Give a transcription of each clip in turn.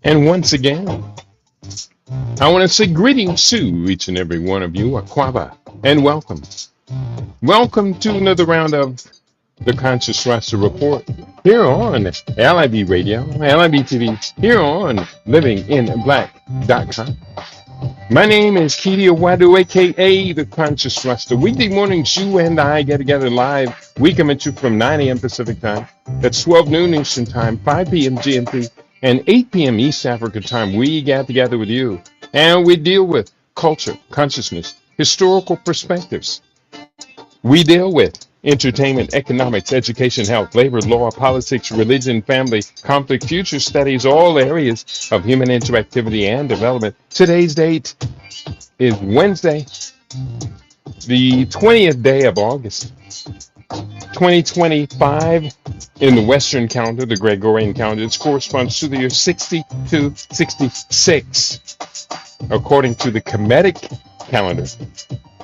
And once again, I want to say greetings to each and every one of you, Aquaba, and welcome. Welcome to another round of the Conscious Raster Report here on LIB Radio, LIB TV, here on livinginblack.com. My name is Keedy Awadu, aka the Conscious Raster. Weekday mornings, you and I get together live. We come at you from 9 a.m. Pacific time. That's 12 noon Eastern time, 5 p.m. GMT, and 8 p.m. East Africa time. We get together with you, and we deal with culture, consciousness, historical perspectives. We deal with entertainment, economics, education, health, labor, law, politics, religion, family, conflict, future studies, all areas of human interactivity and development. Today's date is Wednesday, the 20th day of August, 2025 in the Western calendar, the Gregorian calendar. It corresponds to the year 6266, according to the Kemetic calendar,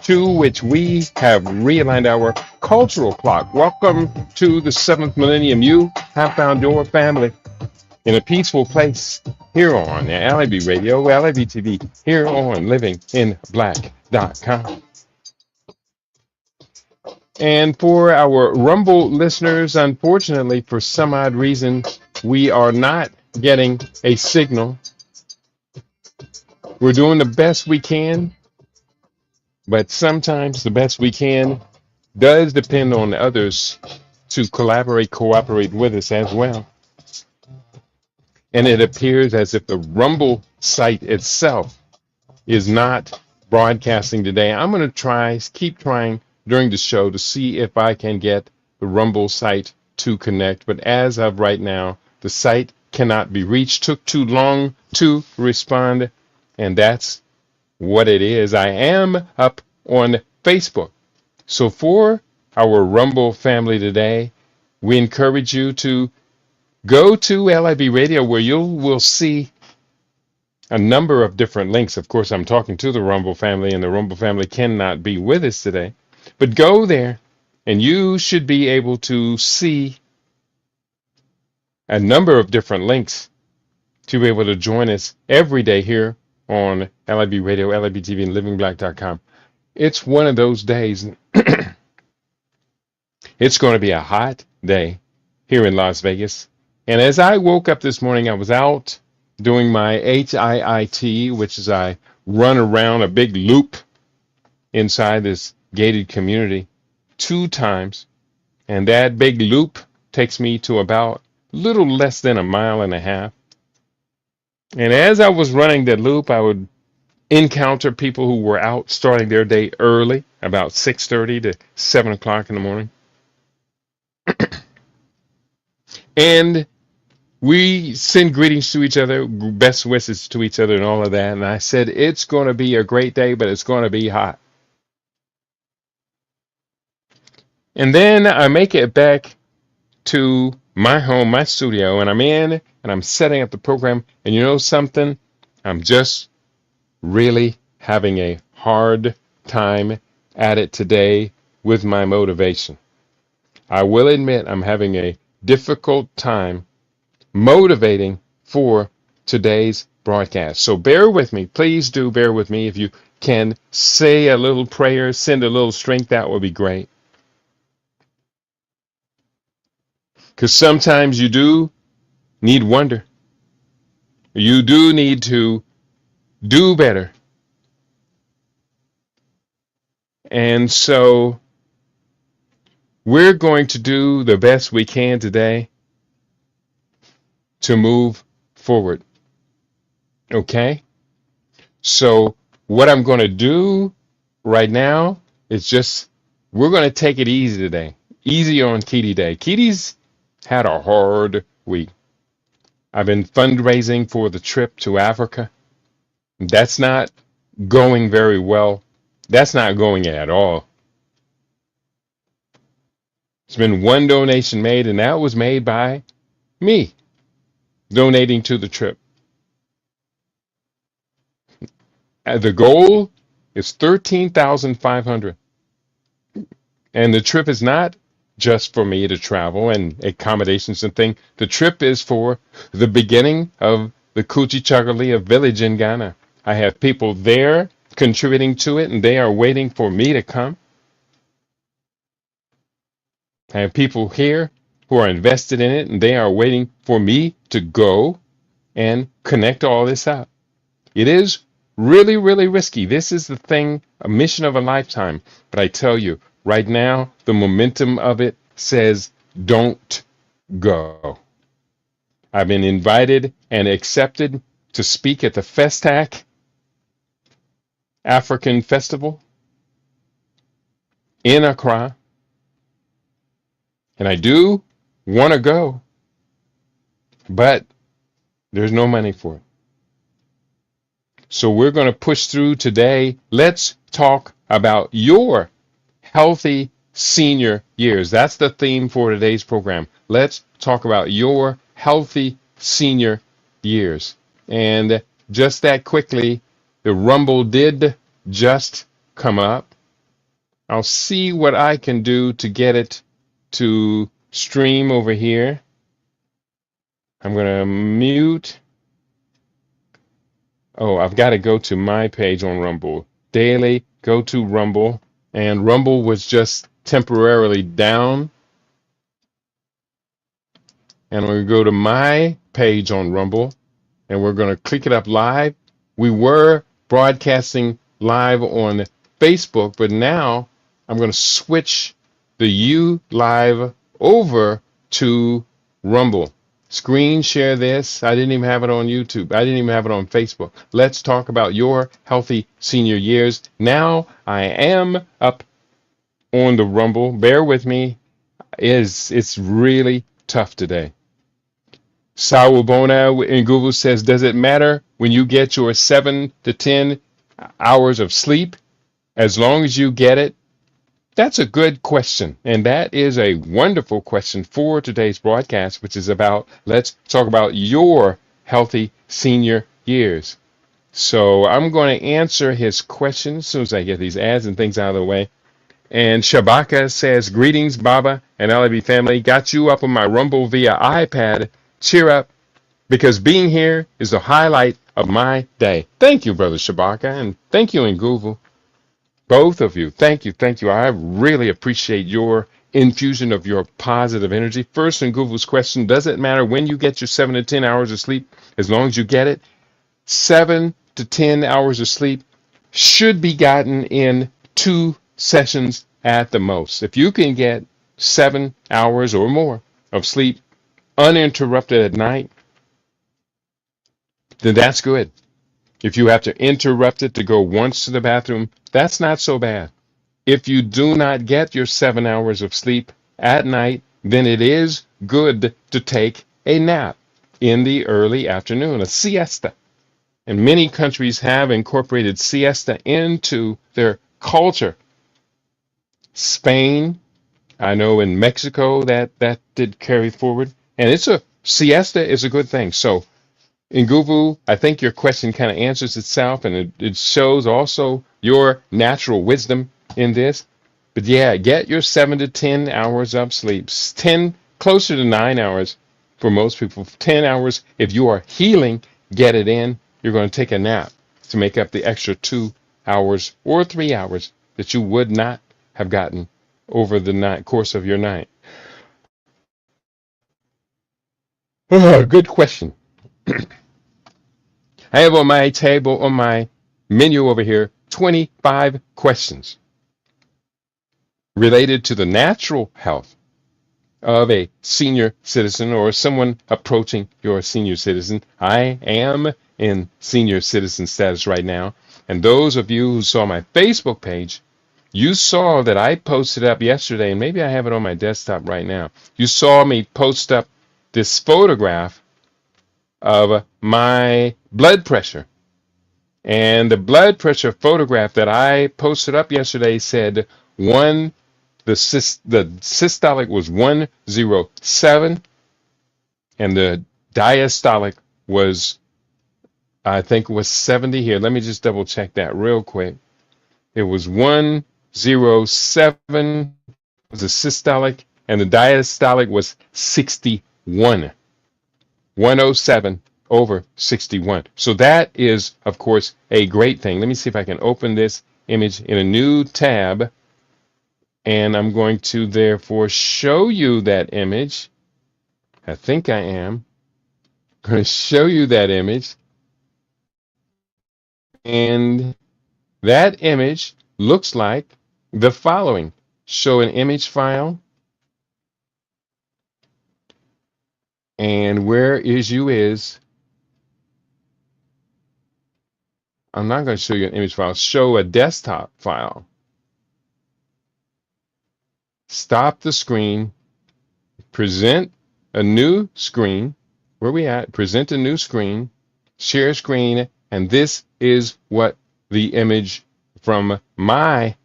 to which we have realigned our cultural clock. Welcome to the seventh millennium. You have found your family in a peaceful place here on LIB Radio, LIB TV, here on livinginblack.com. And for our Rumble listeners, unfortunately, for some odd reason, we are not getting a signal. We're doing the best we can, but sometimes the best we can does depend on others to collaborate, cooperate with us as well. And it appears as if the Rumble site itself is not broadcasting today. I'm going to keep trying during the show to see if I can get the Rumble site to connect. But as of right now, the site cannot be reached. Took too long to respond, and that's what it is. I am up on Facebook. So for our Rumble family today, we encourage you to go to LIB Radio, where you will see a number of different links. Of course, I'm talking to the Rumble family, and the Rumble family cannot be with us today. But go there, and you should be able to see a number of different links to be able to join us every day here on LIB Radio, LIB TV, and livingblack.com. It's one of those days. It's going to be a hot day here in Las Vegas. And as I woke up this morning, I was out doing my HIIT, which is I run around a big loop inside this gated community 2 times. And that big loop takes me to about a little less than 1.5 miles. And as I was running that loop, I would encounter people who were out starting their day early, about 6:30 to 7 o'clock in the morning. And we send greetings to each other, best wishes to each other, and all of that. And I said, it's going to be a great day, but it's going to be hot. And then I make it back to my home, my studio, and I'm in, and I'm setting up the program. And you know something? I'm just really having a hard time at it today with my motivation. I will admit I'm having a difficult time motivating for today's broadcast. So bear with me. Please do bear with me. If you can say a little prayer, send a little strength, that would be great. Because sometimes you do need wonder. You do need to do better. And so we're going to do the best we can today to move forward. Okay? So what I'm going to do right now is just, we're going to take it easy today. Easy on Keedy Day. Keedy's had a hard week. I've been fundraising for the trip to Africa. That's not going very well. That's not going at all. There's been one donation made, and that was made by me, donating to the trip. The goal is $13,500. And the trip is not just for me to travel and accommodations and things. The trip is for the beginning of the Kuchichagalia village in Ghana. I have people there contributing to it, and they are waiting for me to come. I have people here who are invested in it, and they are waiting for me to go and connect all this up. It is really, really risky. This is the thing, a mission of a lifetime. But I tell you, right now, the momentum of it says don't go. I've been invited and accepted to speak at the Festac African Festival in Accra. And I do want to go, but there's no money for it. So we're going to push through today. Let's talk about your healthy senior years. That's the theme for today's program. Let's talk about your healthy senior years. And just that quickly, the Rumble did just come up. I'll see what I can do to get it to stream over here. I'm going to mute. Oh, I've got to go to my page on Rumble. Daily, go to Rumble. And Rumble was just temporarily down. And we're going to go to my page on Rumble. And we're going to click it up live. We were broadcasting live on Facebook, but now I'm going to switch the U Live over to Rumble. Screen share this. I didn't even have it on YouTube. I didn't even have it on Facebook. Let's talk about your healthy senior years. Now I am up on the Rumble. Bear with me. It's really tough today. Sawubona in Google says, does it matter when you get your 7 to 10 hours of sleep as long as you get it? That's a good question, and that is a wonderful question for today's broadcast, which is about, let's talk about your healthy senior years. So I'm going to answer his question as soon as I get these ads and things out of the way. And Shabaka says, greetings, Baba and LAB family. Got you up on my Rumble via iPad. Cheer up, because being here is the highlight of my day. Thank you, Brother Shabaka, and thank you, Nguvu. Both of you, thank you, thank you. I really appreciate your infusion of your positive energy. First, in Nguvu's question, does it matter when you get your 7 to 10 hours of sleep as long as you get it? 7 to 10 hours of sleep should be gotten in 2 sessions at the most. If you can get 7 hours or more of sleep uninterrupted at night, then that's good. If you have to interrupt it to go once to the bathroom, that's not so bad. If you do not get your 7 hours of sleep at night, then it is good to take a nap in the early afternoon, a siesta. And many countries have incorporated siesta into their culture. Spain, I know in Mexico that did carry forward. And siesta is a good thing. So Nguvu, I think your question kind of answers itself, and it shows also your natural wisdom in this. But yeah, get your 7 to 10 hours of sleep. 10, closer to 9 hours for most people. 10 hours. If you are healing, get it in. You're going to take a nap to make up the extra 2 hours or 3 hours that you would not have gotten over the course of your night. Good question. I have on my table, on my menu over here, 25 questions related to the natural health of a senior citizen or someone approaching your senior citizen. I am in senior citizen status right now. And those of you who saw my Facebook page, you saw that I posted up yesterday, and maybe I have it on my desktop right now. You saw me post up this photograph of my blood pressure. And the blood pressure photograph that I posted up yesterday said the systolic was 107, and the diastolic was, I think, was 70 here. Let me just double check that real quick. It was 107 was the systolic, and the diastolic was 61. 107 over 61. So that is, of course, a great thing. Let me see if I can open this image in a new tab, and I'm going to therefore show you that image. I think I am going to show you that image, and that image looks like the following. Show an image file, and where is you is, I'm not going to show you an image file, show a desktop file. Stop the screen, present a new screen. Where we at? Present a new screen, share screen, and this is what the image from my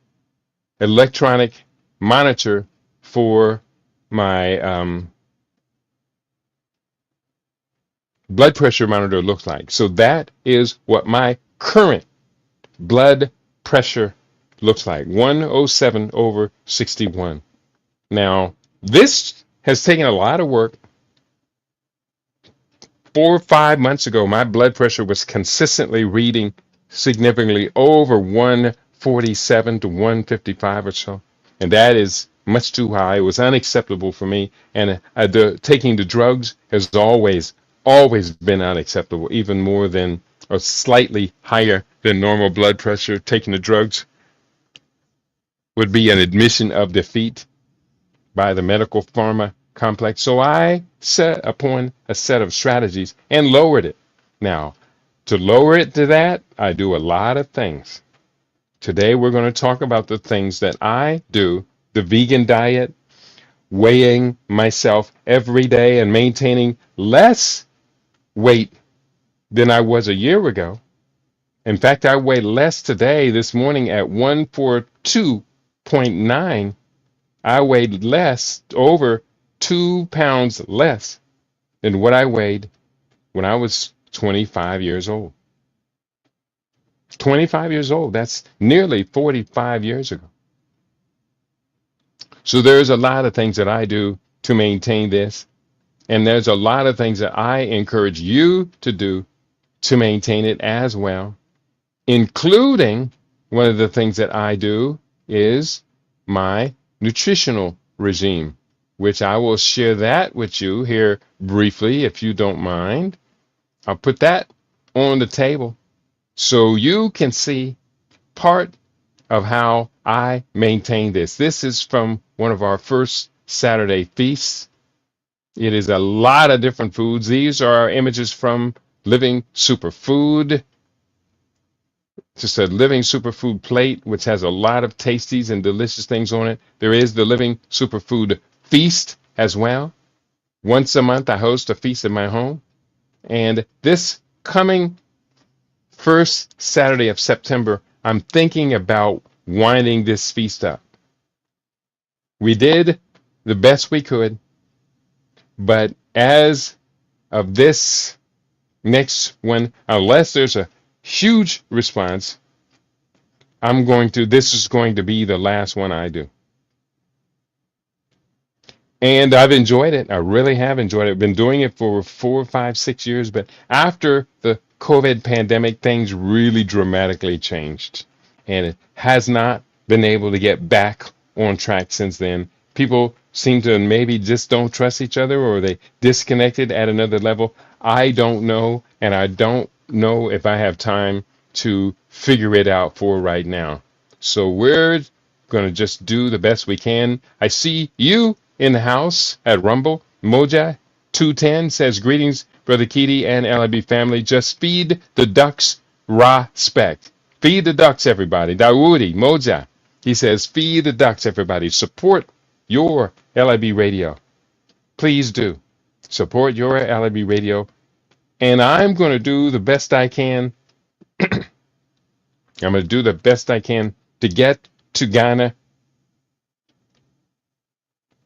electronic monitor for my blood pressure monitor looks like. So that is what my current blood pressure looks like, 107 over 61. Now, this has taken a lot of work. 4 or 5 months ago, my blood pressure was consistently reading significantly over 147 to 155 or so. And that is much too high. It was unacceptable for me. And taking the drugs has always been unacceptable, even more than or slightly higher than normal blood pressure. Taking the drugs would be an admission of defeat by the medical pharma complex. So I set upon a set of strategies and lowered it. Now, to lower it to that, I do a lot of things. Today, we're going to talk about the things that I do: the vegan diet, weighing myself every day and maintaining less weight than I was a year ago. In fact, I weigh less today, this morning at 142.9. I weighed less, over 2 pounds less than what I weighed when I was 25 years old. 25 years old, that's nearly 45 years ago. So there's a lot of things that I do to maintain this, and there's a lot of things that I encourage you to do to maintain it as well, including one of the things that I do is my nutritional regime, which I will share that with you here briefly, if you don't mind. I'll put that on the table so you can see part of how I maintain this. This is from one of our first Saturday feasts. It is a lot of different foods. These are images from Living Superfood. Just a Living Superfood plate, which has a lot of tasties and delicious things on it. There is the Living Superfood feast as well. Once a month, I host a feast in my home. And this coming first Saturday of September, I'm thinking about winding this feast up. We did the best we could, but as of this next one, unless there's a huge response, this is going to be the last one I do. And I've enjoyed it. I really have enjoyed it. I've been doing it for 4, 5, 6 years, but after the COVID pandemic, things really dramatically changed. And it has not been able to get back on track since then. People seem to maybe just don't trust each other, or they disconnected at another level. I don't know, and I don't know if I have time to figure it out for right now. So we're going to just do the best we can. I see you in the house at Rumble. Moja 210 says, greetings, Brother Keedy and LIB family. Just feed the ducks respect. Feed the ducks, everybody. Dawoodi Moja, he says, feed the ducks, everybody. Support your LIB radio. Please do. Support your LIB radio. And I'm going to do the best I can. I'm going to do the best I can to get to Ghana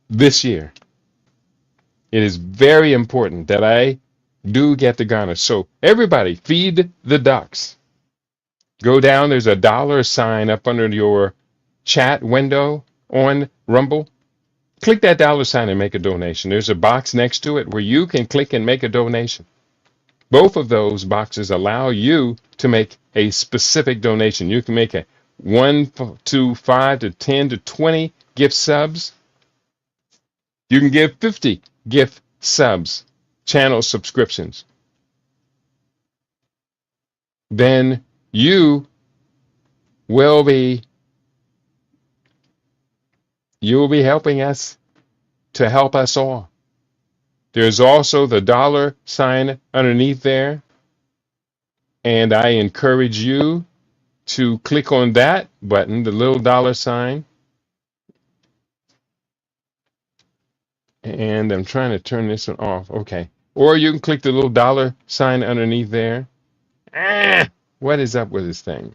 this year. It is very important that I do get to Ghana. So everybody, feed the ducks. Go down. There's a dollar sign up under your chat window on Rumble. Click that dollar sign and make a donation. There's a box next to it where you can click and make a donation. Both of those boxes allow you to make a specific donation. You can make a 1 to 5 to 10 to 20 gift subs. You can give 50 gift subs, channel subscriptions. Then you will be helping us to help us all. There's also the dollar sign underneath there, and I encourage you to click on that button, the little dollar sign. And I'm trying to turn this one off. Okay. Or you can click the little dollar sign underneath there. What is up with this thing?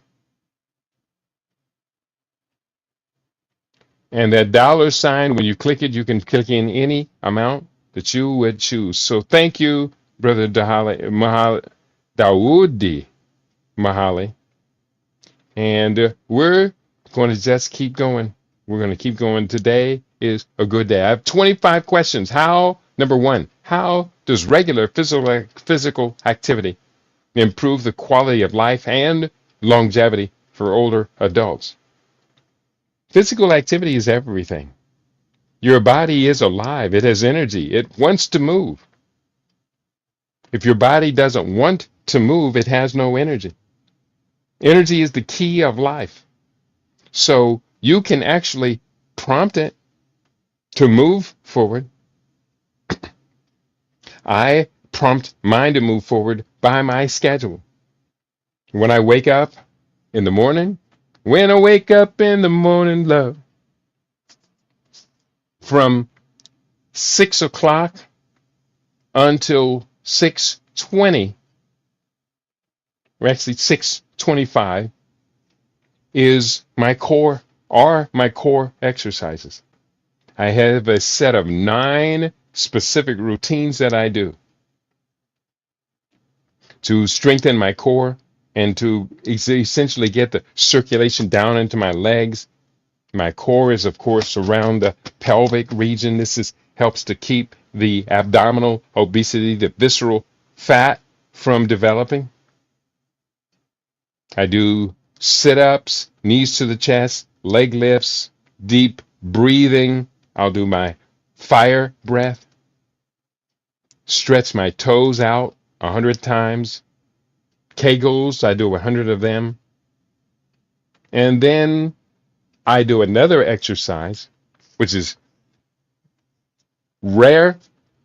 And that dollar sign, when you click it, you can click in any amount that you would choose. So thank you, Brother Dawoodi Mahali. And we're going to just keep going. We're going to keep going. Today is a good day. I have 25 questions. Number one, how does regular physical activity improve the quality of life and longevity for older adults? Physical activity is everything. Your body is alive. It has energy. It wants to move. If your body doesn't want to move, it has no energy. Energy is the key of life. So you can actually prompt it to move forward. I prompt mine to move forward by my schedule. When I wake up in the morning, love, from 6 o'clock until 6:20, or actually 6:25, are my core exercises. I have a set of 9 specific routines that I do to strengthen my core and to essentially get the circulation down into my legs. My core is, of course, around the pelvic region. Helps to keep the abdominal obesity, the visceral fat from developing. I do sit-ups, knees to the chest, leg lifts, deep breathing. I'll do my fire breath, stretch my toes out 100 times. Kegels, I do 100 of them. And then I do another exercise, which is rare,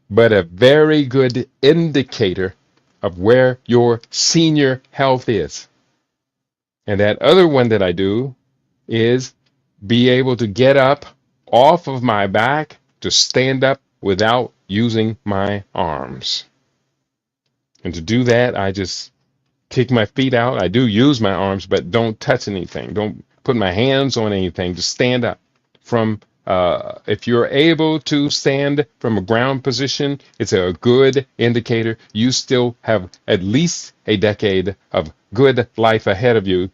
but a very good indicator of where your senior health is. And that other one that I do is be able to get up off of my back to stand up without using my arms. And to do that, I just kick my feet out. I do use my arms, but don't touch anything. Don't put my hands on anything. Just stand up. If you're able to stand from a ground position, it's a good indicator you still have at least a decade of good life ahead of you.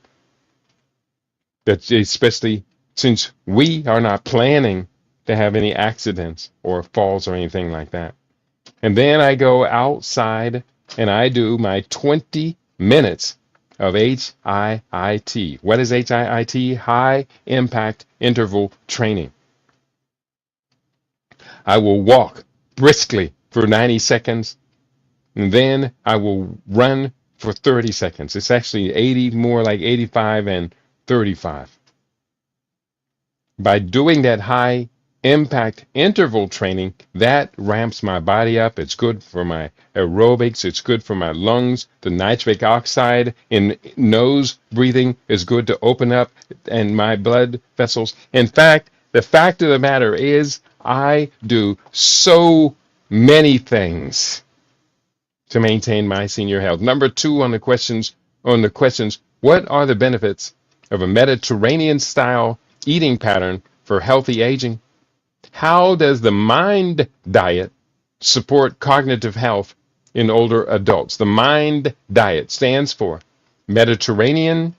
That especially since we are not planning to have any accidents or falls or anything like that. And then I go outside and I do my 20 minutes of HIIT. What is HIIT? High Impact Interval Training. I will walk briskly for 90 seconds, and then I will run for 30 seconds. It's actually 80, more like 85 and 35. By doing that high impact interval training, that ramps my body up. It's good for my aerobics. It's good for my lungs. The nitric oxide in nose breathing is good to open up and my blood vessels. In fact, the fact of the matter is I do so many things to maintain my senior health. Number 2 on the questions, what are the benefits of a Mediterranean style eating pattern for healthy aging? How does the MIND diet support cognitive health in older adults? The MIND diet stands for Mediterranean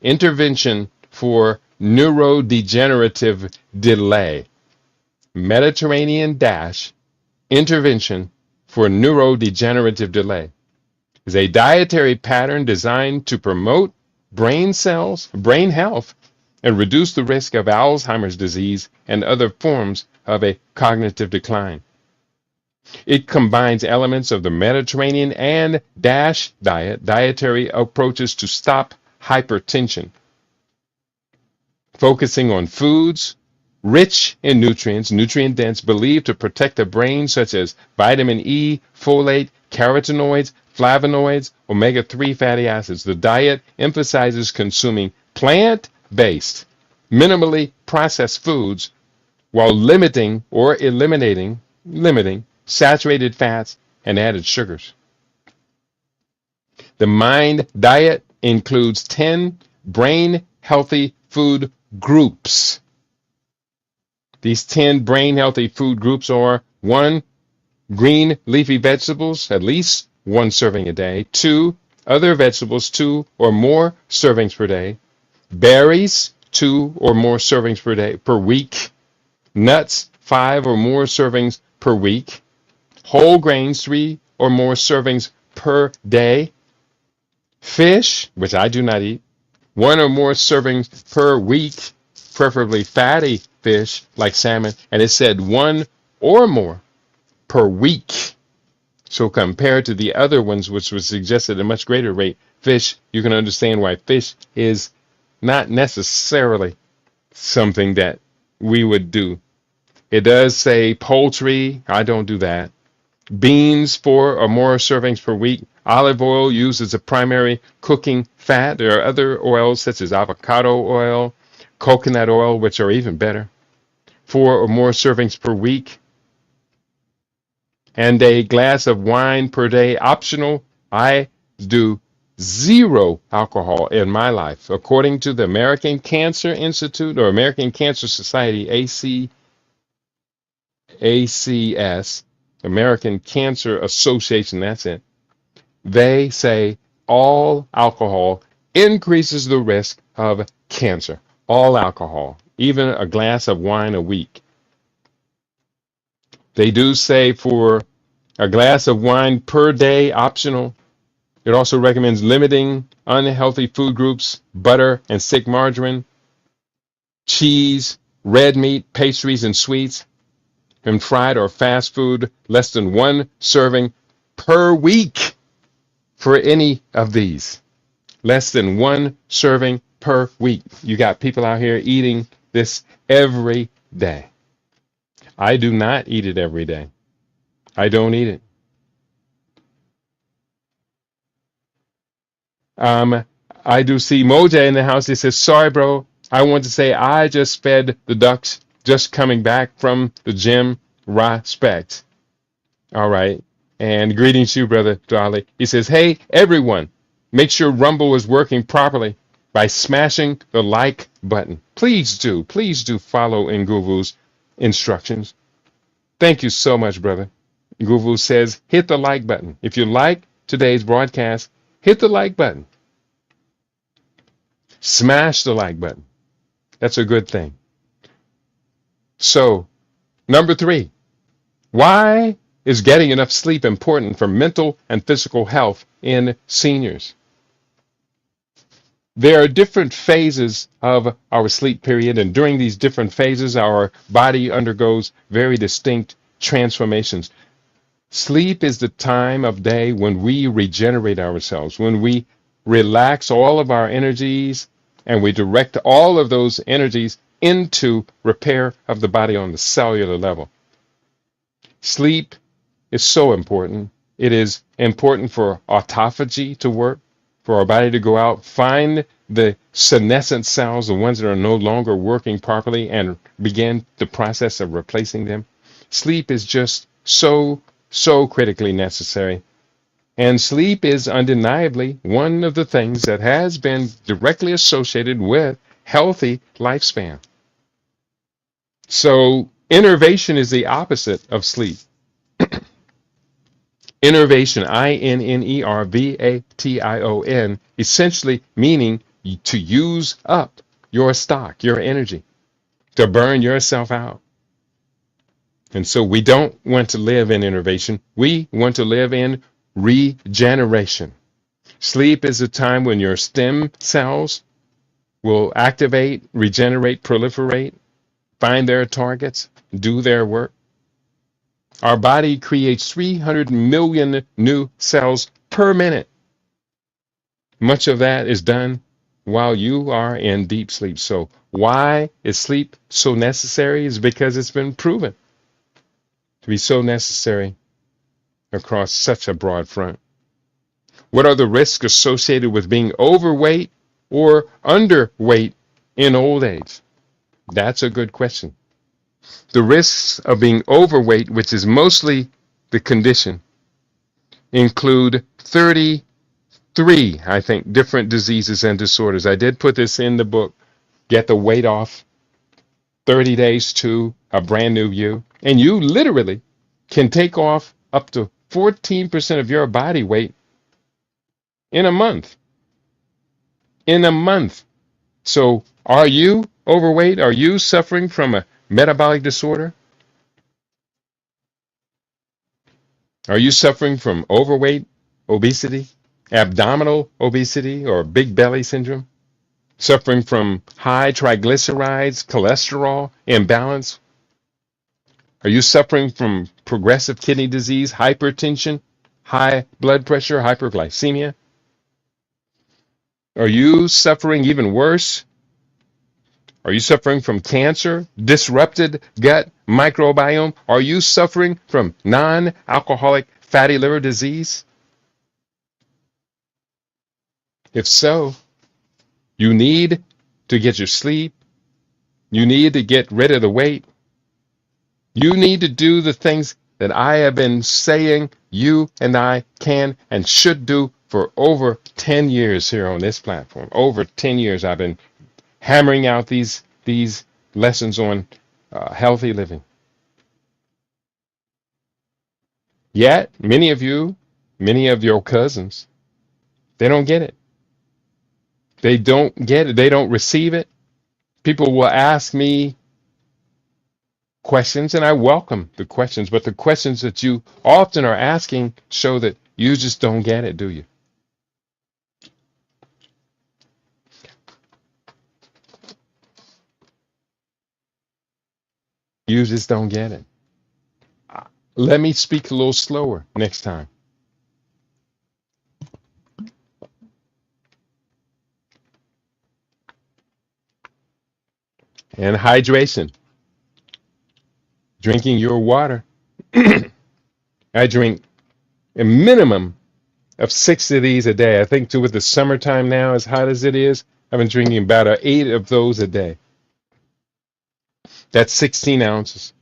Intervention for Neurodegenerative Delay. Mediterranean Intervention for neurodegenerative delay. It's a dietary pattern designed to promote brain health, and reduce the risk of Alzheimer's disease and other forms of a cognitive decline. It combines elements of the Mediterranean and DASH dietary approaches to stop hypertension, focusing on foods rich in nutrients, nutrient dense, believed to protect the brain, such as vitamin E, folate, carotenoids, flavonoids, omega-3 fatty acids. The diet emphasizes consuming plant-based, minimally processed foods while limiting saturated fats and added sugars. The MIND diet includes 10 brain healthy food groups. These 10 brain healthy food groups are: 1, green leafy vegetables, at least 1 serving a day; 2, other vegetables, 2 or more servings per day; berries, 2 or more servings per week; nuts, 5 or more servings per week; whole grains, 3 or more servings per day; fish, which I do not eat, 1 or more servings per week, preferably fatty fish like salmon, and it said 1 or more per week. So compared to the other ones, which was suggested at a much greater rate, fish, you can understand why fish is not necessarily something that we would do. It does say poultry. I don't do that. Beans, 4 or more servings per week. Olive oil used as a primary cooking fat. There are other oils such as avocado oil, coconut oil, which are even better. 4 or more servings per week. And a glass of wine per day, optional. I do 0 alcohol in my life. According to the American Cancer Institute or American Cancer Society, ACS, American Cancer Association, that's it. They say all alcohol increases the risk of cancer. All alcohol, even a glass of wine a week. They do say for a glass of wine per day, optional. It also recommends limiting unhealthy food groups: butter and thick margarine, cheese, red meat, pastries and sweets, and fried or fast food, less than 1 serving per week for any of these. Less than 1 serving per week. You got people out here eating this every day. I do not eat it every day. I don't eat it. I do see Moja in the house. He says, sorry, bro. I want to say I just fed the ducks just coming back from the gym. Respect. All right. And greetings to you, Brother Dolly. He says, hey, everyone, make sure Rumble is working properly by smashing the like button. Please do follow Nguvu's instructions. Thank you so much, brother. Nguvu says, hit the like button. If you like today's broadcast, hit the like button. Smash the like button. That's a good thing. So, number 3, why is getting enough sleep important for mental and physical health in seniors? There are different phases of our sleep period, and during these different phases, our body undergoes very distinct transformations. Sleep is the time of day when we regenerate ourselves, when we relax all of our energies, and we direct all of those energies into repair of the body on the cellular level. Sleep is so important. It is important for autophagy to work, for our body to go out, find the senescent cells, the ones that are no longer working properly, and begin the process of replacing them. Sleep is just so critically necessary. And sleep is undeniably one of the things that has been directly associated with healthy lifespan. So innervation is the opposite of sleep. Innervation, I-N-N-E-R-V-A-T-I-O-N, essentially meaning to use up your stock, your energy, to burn yourself out. And so we don't want to live in innervation. We want to live in regeneration. Sleep is a time when your stem cells will activate, regenerate, proliferate, find their targets, do their work. Our body creates 300 million new cells per minute. Much of that is done while you are in deep sleep. So why is sleep so necessary? Is because it's been proven to be so necessary across such a broad front. What are the risks associated with being overweight or underweight in old age? That's a good question. The risks of being overweight, which is mostly the condition, include 33, I think, different diseases and disorders. I did put this in the book, Get the Weight Off, 30 Days to a Brand New You. And you literally can take off up to 14% of your body weight in a month. In a month. So are you overweight? Are you suffering from a metabolic disorder? Are you suffering from overweight, obesity, abdominal obesity, or big belly syndrome? Suffering from high triglycerides, cholesterol imbalance? Are you suffering from progressive kidney disease, hypertension, high blood pressure, hyperglycemia? Are you suffering even worse? Are you suffering from cancer, disrupted gut microbiome? Are you suffering from non-alcoholic fatty liver disease? If so, you need to get your sleep. You need to get rid of the weight. You need to do the things that I have been saying you and I can and should do for over 10 years here on this platform. Over 10 years I've been hammering out these lessons on healthy living. Yet, many of you, many of your cousins, they don't get it. They don't get it. They don't receive it. People will ask me questions, and I welcome the questions, but the questions that you often are asking show that you just don't get it, do you? You just don't get it. Let me speak a little slower next time. And hydration. Drinking your water. I drink a minimum of 6 of these a day. I think too with the summertime now, as hot as it is, I've been drinking about 8 of those a day. That's 16 ounces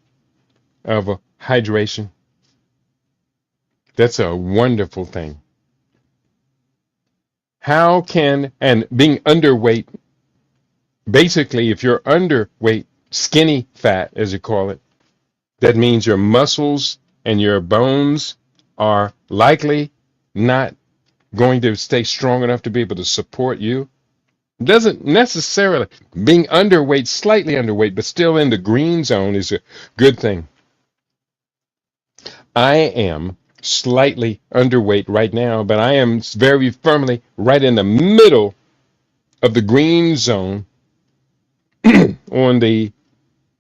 of hydration. That's a wonderful thing. How can, and being underweight, basically, if you're underweight, skinny fat, as you call it, that means your muscles and your bones are likely not going to stay strong enough to be able to support you. Doesn't necessarily, being underweight, slightly underweight, but still in the green zone is a good thing. I am slightly underweight right now, but I am very firmly right in the middle of the green zone on the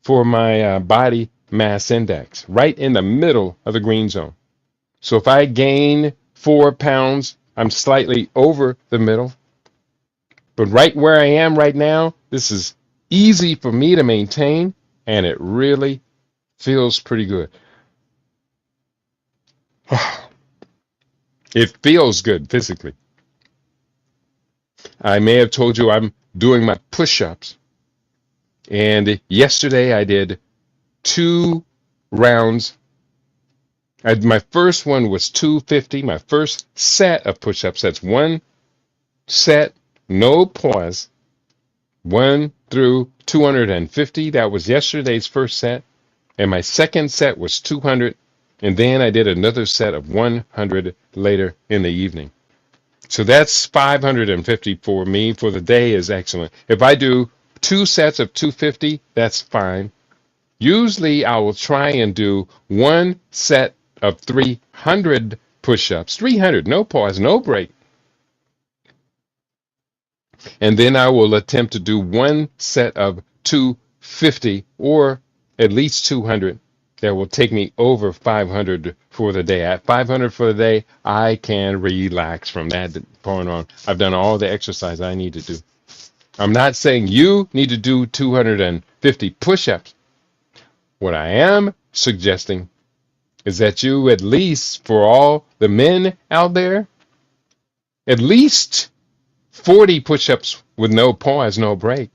for my body mass index, right in the middle of the green zone. So if I gain 4 pounds, I'm slightly over the middle. But right where I am right now, this is easy for me to maintain, and it really feels pretty good. It feels good physically. I may have told you I'm doing my push-ups. And yesterday I did 2 rounds. My first one was 250, my first set of push-ups. That's one set, no pause, 1 through 250. That was yesterday's first set. And my second set was 200. And then I did another set of 100 later in the evening. So that's 550 for me for the day is excellent. If I do 2 sets of 250, that's fine. Usually I will try and do one set of 300 push-ups, 300, no pause, no break. And then I will attempt to do one set of 250 or at least 200 that will take me over 500 for the day. At 500 for the day, I can relax from that point on. I've done all the exercise I need to do. I'm not saying you need to do 250 push-ups. What I am suggesting is that you, at least for all the men out there, at least 40 push-ups with no pause, no break.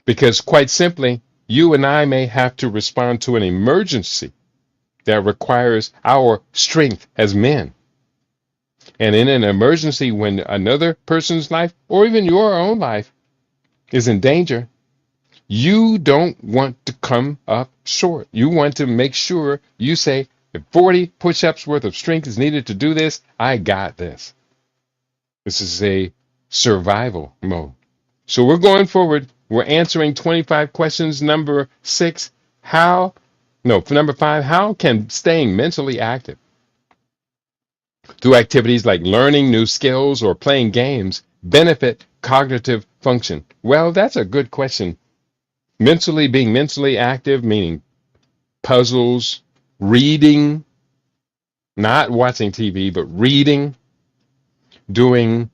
Because quite simply, you and I may have to respond to an emergency that requires our strength as men. And in an emergency, when another person's life or even your own life is in danger, you don't want to come up short. You want to make sure you say, if 40 push-ups worth of strength is needed to do this, I got this. This is a survival mode. So we're going forward. We're answering 25 questions. Number 5, how can staying mentally active through activities like learning new skills or playing games benefit cognitive function? Well, that's a good question. Being mentally active, meaning puzzles, reading, not watching TV, but reading, doing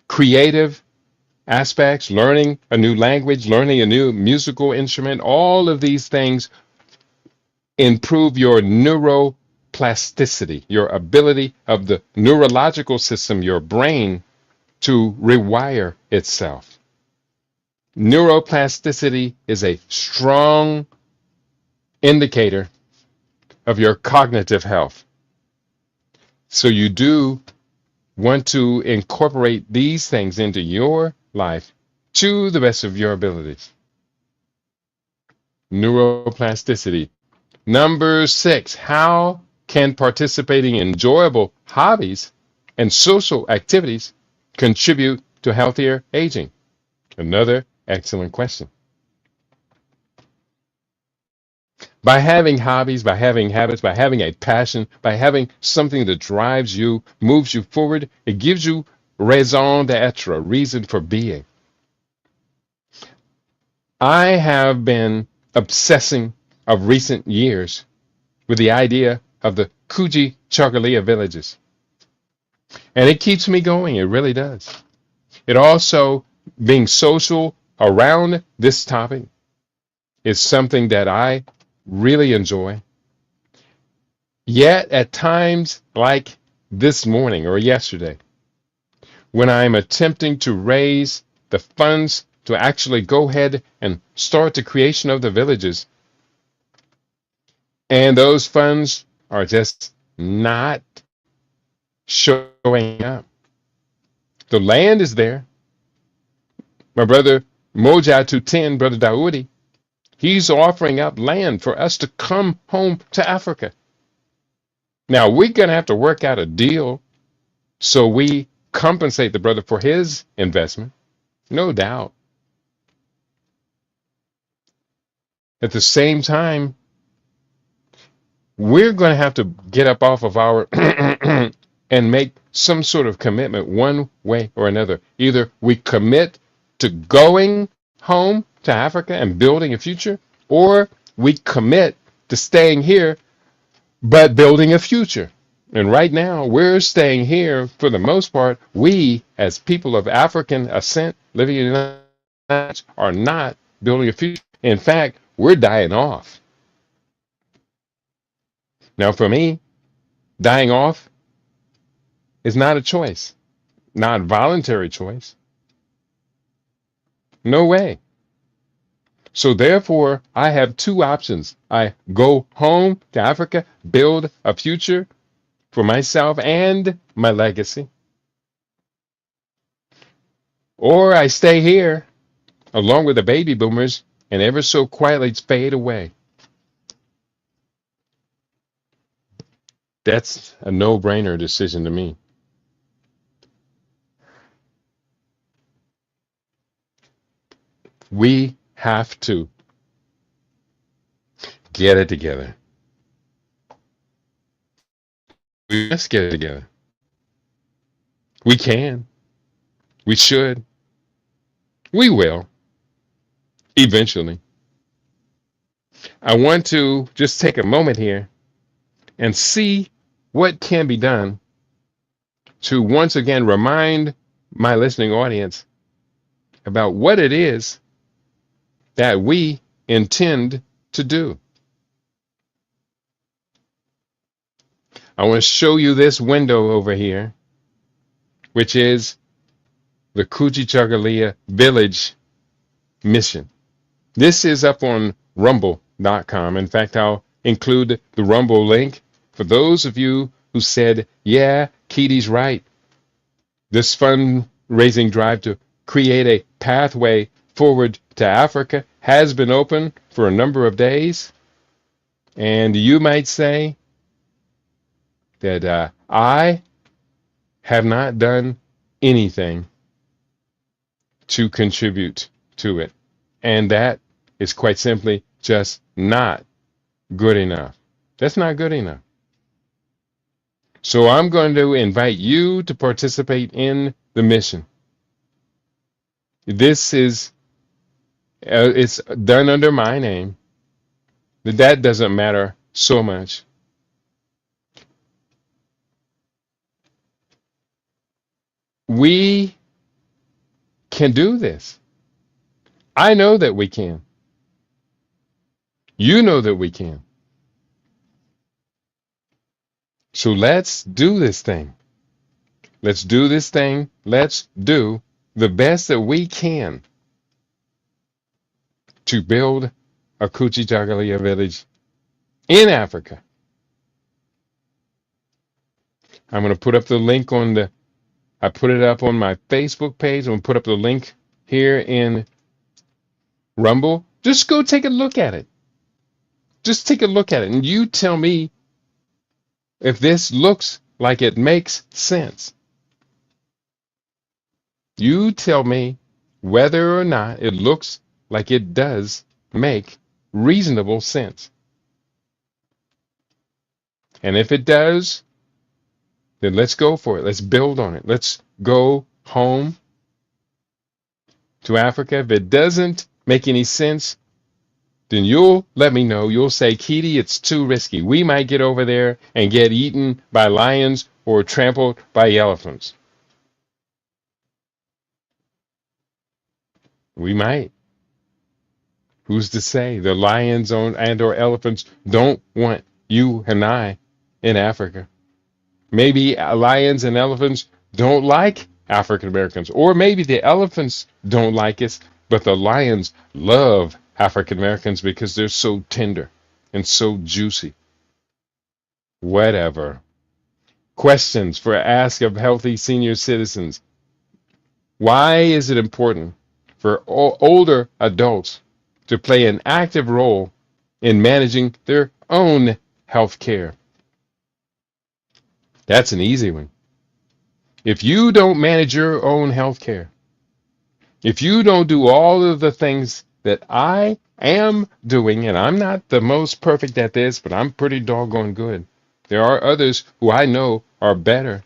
creative aspects, learning a new language, learning a new musical instrument, all of these things improve your neuroplasticity, your ability of the neurological system, your brain, to rewire itself. Neuroplasticity is a strong indicator of your cognitive health. So you do want to incorporate these things into your life to the best of your abilities. Neuroplasticity. Number 6, how can participating in enjoyable hobbies and social activities contribute to healthier aging? Another excellent question. By having hobbies, by having habits, by having a passion, by having something that drives you, moves you forward, it gives you raison d'etre, reason for being. I have been obsessing of recent years with the idea of the Kuji-Chagalia villages. And it keeps me going, it really does. It also, being social around this topic, is something that I really enjoy. Yet at times like this morning or yesterday, when I'm attempting to raise the funds to actually go ahead and start the creation of the villages, and those funds are just not showing up. The land is there. My brother Moja Tutin, brother Dawoodi, he's offering up land for us to come home to Africa. Now, we're going to have to work out a deal so we compensate the brother for his investment, no doubt. At the same time, we're going to have to get up off of our and make some sort of commitment one way or another. Either we commit to going home to Africa and building a future, or we commit to staying here but building a future. And right now, we're staying here for the most part. We, as people of African ascent living in the United States, are not building a future. In fact, we're dying off. Now, for me, dying off is not a choice, not a voluntary choice. No way. So therefore, I have two options. I go home to Africa, build a future for myself and my legacy. Or I stay here along with the baby boomers and ever so quietly fade away. That's a no-brainer decision to me. We have to Get it together. We must get it together. We can. We should. We will. Eventually. I want to just take a moment here and see what can be done to once again remind my listening audience about what it is that we intend to do. I want to show you this window over here, which is the Kujichagulia Village mission. This is up on rumble.com. In fact, I'll include the Rumble link for those of you who said, yeah, Keaty's right. This fundraising drive to create a pathway forward to Africa has been open for a number of days. And you might say that I have not done anything to contribute to it. And that is quite simply just not good enough. That's not good enough. So I'm going to invite you to participate in the mission. This is, it's done under my name. That doesn't matter so much. We can do this. I know that we can. You know that we can. So let's do this thing. Let's do this thing. Let's do the best that we can to build a Kujichagulia village in Africa. I'm going to put up the link I put it up on my Facebook page. I'm going to put up the link here in Rumble. Just go take a look at it. Just take a look at it and you tell me if this looks like it makes sense. You tell me whether or not it looks like it does make reasonable sense. And if it does, then let's go for it. Let's build on it. Let's go home to Africa. If it doesn't make any sense, then you'll let me know. You'll say, Keaty, it's too risky. We might get over there and get eaten by lions or trampled by elephants. We might. Who's to say? The lions and or elephants don't want you and I in Africa. Maybe lions and elephants don't like African Americans, or maybe the elephants don't like us, but the lions love African Americans because they're so tender and so juicy. Whatever. Questions for Ask of Healthy Senior Citizens. Why is it important for older adults to play an active role in managing their own health care? That's an easy one. If you don't manage your own health care, if you don't do all of the things that I am doing, and I'm not the most perfect at this, but I'm pretty doggone good. There are others who I know are better.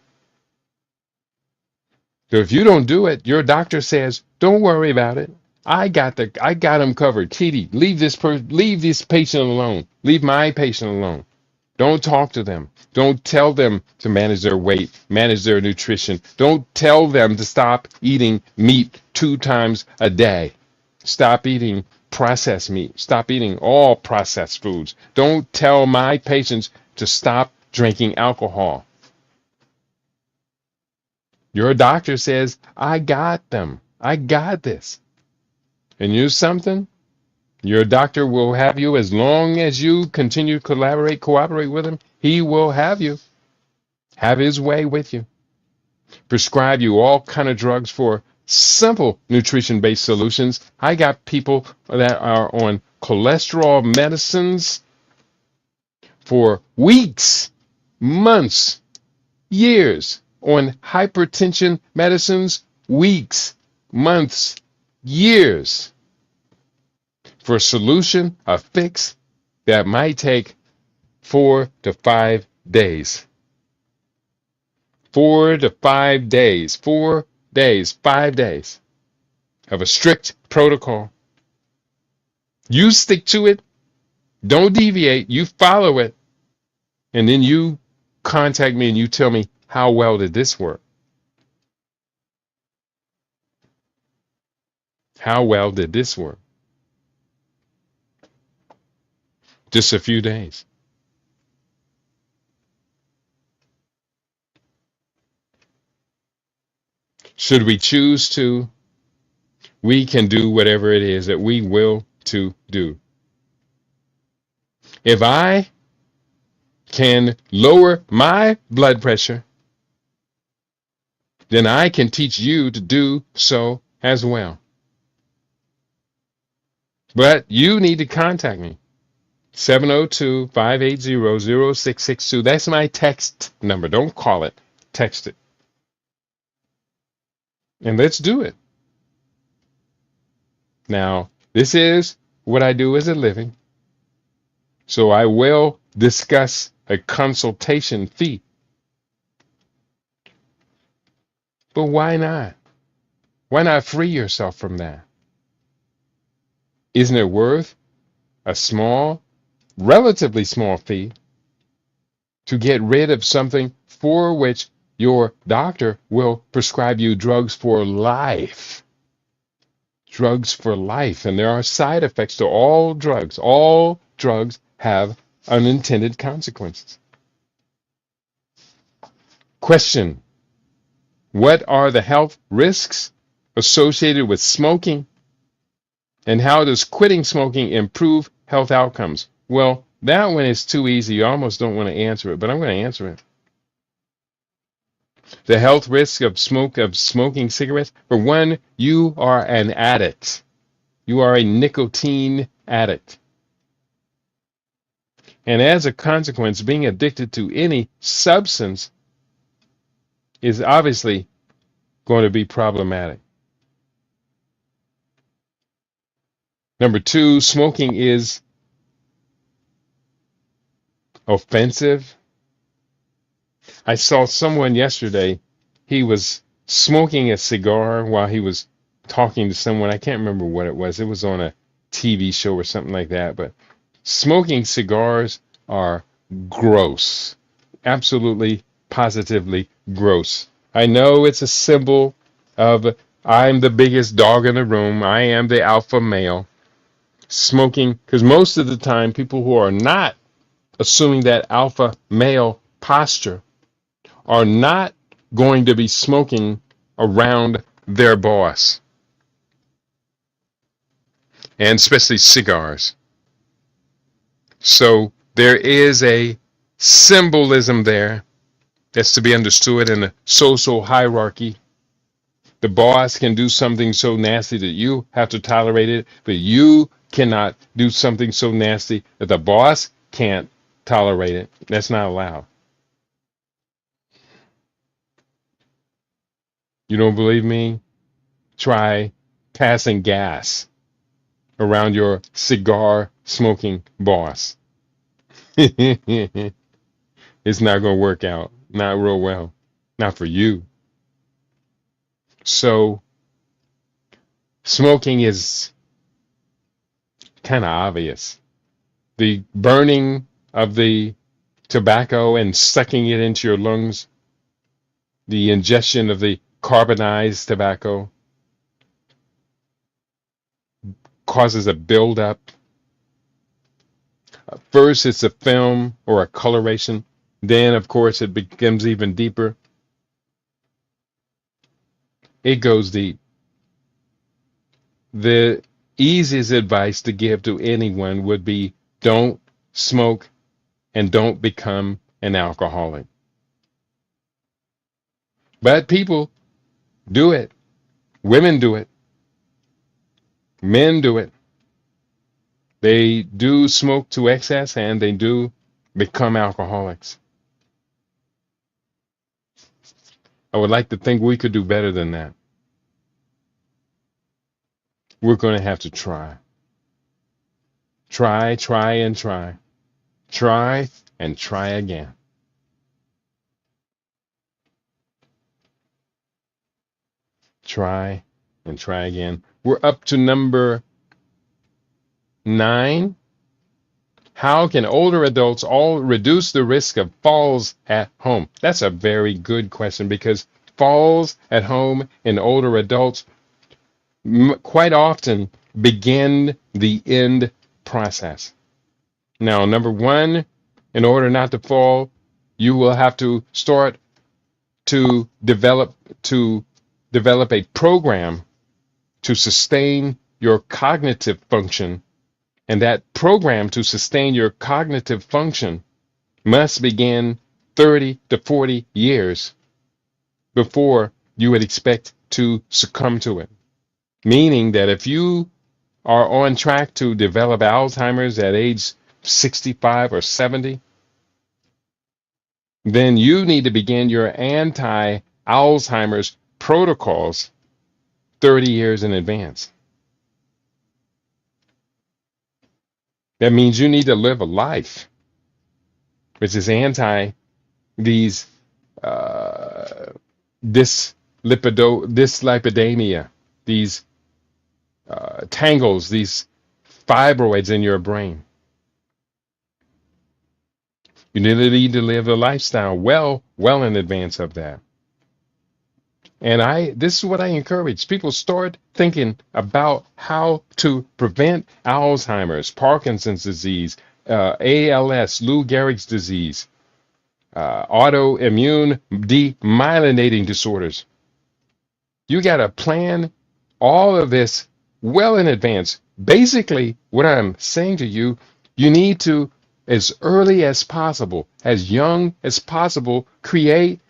So if you don't do it, your doctor says, don't worry about it. I got them covered. Keaty, leave this patient alone. Leave my patient alone. Don't talk to them. Don't tell them to manage their weight, manage their nutrition. Don't tell them to stop eating meat 2 times a day. Stop eating processed meat. Stop eating all processed foods. Don't tell my patients to stop drinking alcohol. Your doctor says, I got them. I got this. And you know something? Your doctor will have you as long as you continue to cooperate with him. He will have you. Have his way with you. Prescribe you all kind of drugs for simple nutrition-based solutions. I got people that are on cholesterol medicines for weeks, months, years. On hypertension medicines, weeks, months, years. For a solution, a fix, that might take 4 to 5 days. 4 to 5 days. 4 days, 5 days of a strict protocol. You stick to it. Don't deviate. You follow it. And then you contact me and you tell me, how well did this work? How well did this work? Just a few days. Should we choose to, we can do whatever it is that we will to do. If I can lower my blood pressure, then I can teach you to do so as well. But you need to contact me. 702-580-0662. That's my text number. Don't call it. Text it. And let's do it. Now, this is what I do as a living. So I will discuss a consultation fee. But why not? Why not free yourself from that? Isn't it worth a small, relatively small fee to get rid of something for which your doctor will prescribe you drugs for life? Drugs for life. And there are side effects to all drugs. All drugs have unintended consequences. Question: what are the health risks associated with smoking? And how does quitting smoking improve health outcomes? Well, that one is too easy. You almost don't want to answer it, but I'm going to answer it. The health risk of smoking cigarettes. For one, you are an addict. You are a nicotine addict. And as a consequence, being addicted to any substance is obviously going to be problematic. Number two, smoking is offensive. I saw someone yesterday, he was smoking a cigar while he was talking to someone. I can't remember what it was. It was on a TV show or something like that. But smoking cigars are gross. Absolutely, positively gross. I know it's a symbol of I'm the biggest dog in the room. I am the alpha male. Smoking, because most of the time people who are not assuming that alpha male posture are not going to be smoking around their boss, and especially cigars. So there is a symbolism there that's to be understood in the social hierarchy. The boss can do something so nasty that you have to tolerate it, but you cannot do something so nasty that the boss can't tolerate it. That's not allowed. You don't believe me? Try passing gas around your cigar smoking boss. It's not going to work out. Not real well. Not for you. So smoking is kind of obvious. The burning of the tobacco and sucking it into your lungs, the ingestion of the carbonized tobacco causes a buildup. First, it's a film or a coloration. Then, of course, it becomes even deeper. It goes deep. The easiest advice to give to anyone would be don't smoke and don't become an alcoholic. But people do it. Women do it. Men do it. They do smoke to excess and they do become alcoholics. I would like to think we could do better than that. We're going to have to try. Try, try, and try. Try and try again. Try and try again. We're up to number 9. How can older adults all reduce the risk of falls at home? That's a very good question because falls at home in older adults quite often begin the end process. Now, number 1, in order not to fall, you will have to start to develop a program to sustain your cognitive function. And that program to sustain your cognitive function must begin 30 to 40 years before you would expect to succumb to it. Meaning that if you are on track to develop Alzheimer's at age 65 or 70, then you need to begin your anti-Alzheimer's protocols 30 years in advance. That means you need to live a life which is anti these dyslipidemia, these tangles, these fibroids in your brain. You need to live a lifestyle well in advance of that. And this is what I encourage. People start thinking about how to prevent Alzheimer's, Parkinson's disease, ALS, Lou Gehrig's disease, autoimmune demyelinating disorders. You got to plan all of this well in advance. Basically, what I'm saying to you, you need to, as early as possible, as young as possible, create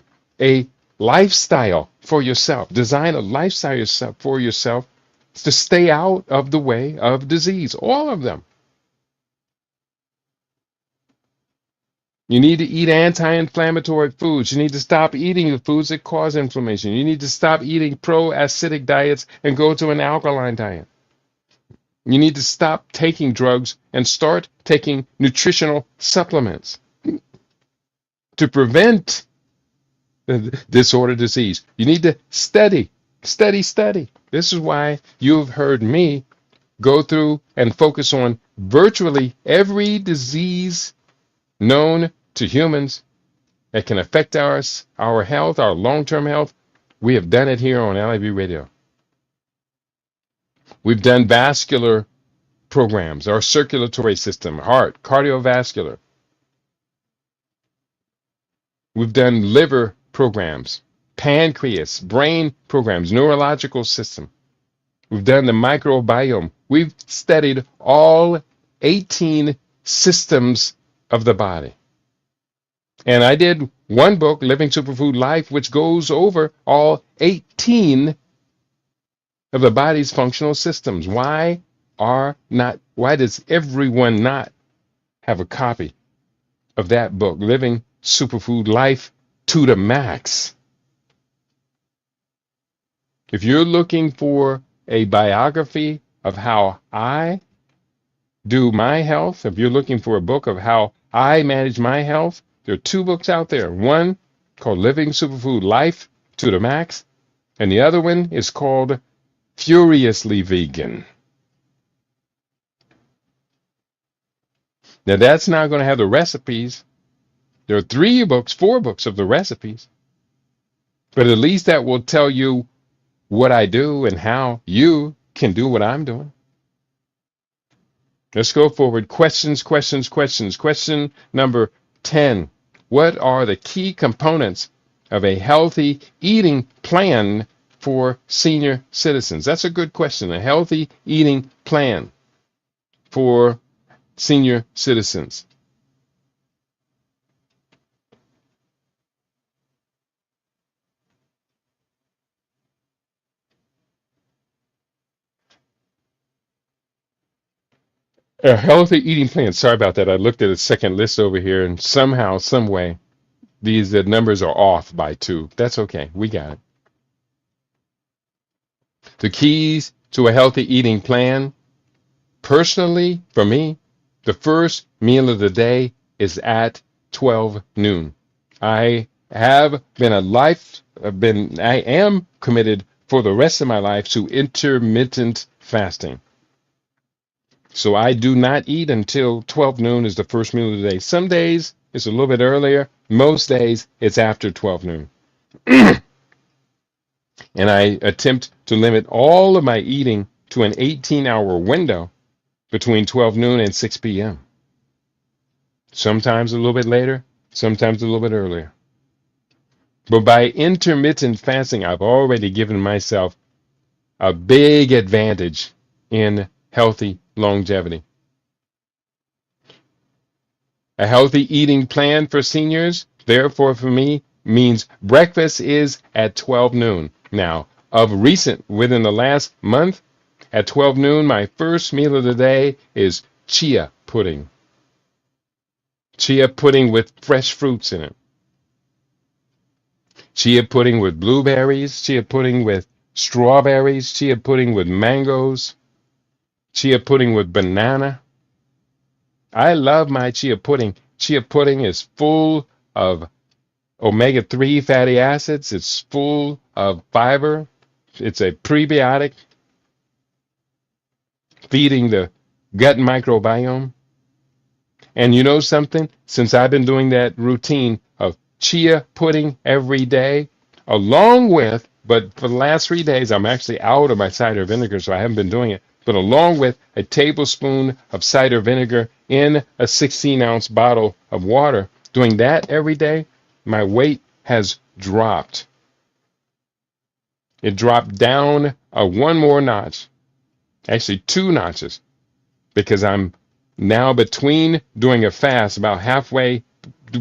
a lifestyle for yourself. Design a lifestyle for yourself to stay out of the way of disease, all of them. You need to eat anti-inflammatory foods. You need to stop eating the foods that cause inflammation. You need to stop eating pro-acidic diets and go to an alkaline diet. You need to stop taking drugs and start taking nutritional supplements to prevent disorder disease. You need to study. This is why you've heard me go through and focus on virtually every disease known to humans that can affect our health, our long-term health. We have done it here on LIB Radio. We've done vascular programs, our circulatory system, heart, cardiovascular. We've done liver programs, pancreas, brain programs, neurological system. We've done the microbiome. We've studied all 18 systems of the body. And I did one book, Living Superfood Life, which goes over all 18 of the body's functional systems. Why does everyone not have a copy of that book, Living Superfood Life to the Max? If you're looking for a biography of how I do my health, if you're looking for a book of how I manage my health, there are 2 books out there. One called Living Superfood Life to the Max, and the other one is called Furiously Vegan. Now that's not going to have the recipes. There are 4 books of the recipes, but at least that will tell you what I do and how you can do what I'm doing. Let's go forward. Questions. Question number 10. What are the key components of a healthy eating plan for senior citizens? That's a good question. A healthy eating plan for senior citizens. A healthy eating plan. Sorry about that. I looked at a second list over here, and somehow, some way, the numbers are off by 2. That's okay. We got it. The keys to a healthy eating plan, personally, for me, The first meal of the day is at 12 noon. I have been a life, I am committed for the rest of my life to intermittent fasting. So I do not eat until 12 noon is the first meal of the day. Some days it's a little bit earlier. Most days it's after 12 noon. And I attempt to limit all of my eating to an 18-hour window between 12 noon and 6 p.m. Sometimes a little bit later, sometimes a little bit earlier. But by intermittent fasting, I've already given myself a big advantage in healthy longevity. A healthy eating plan for seniors, therefore, for me, means breakfast is at 12 noon. Now, of recent, within the last month, at 12 noon, my first meal of the day is chia pudding. Chia pudding with fresh fruits in it. Chia pudding with blueberries, chia pudding with strawberries, chia pudding with mangoes, chia pudding with banana. I love my chia pudding. Chia pudding is full of omega-3 fatty acids. It's full of fiber. It's a prebiotic, feeding the gut microbiome. And you know something? Since I've been doing that routine of chia pudding every day, along with, but for the last 3 days, I'm actually out of my cider vinegar, so I haven't been doing it. But along with a tablespoon of cider vinegar in a 16-ounce bottle of water, doing that every day, my weight has dropped. It dropped down one more notch, actually 2 notches, because I'm now between doing a fast, about halfway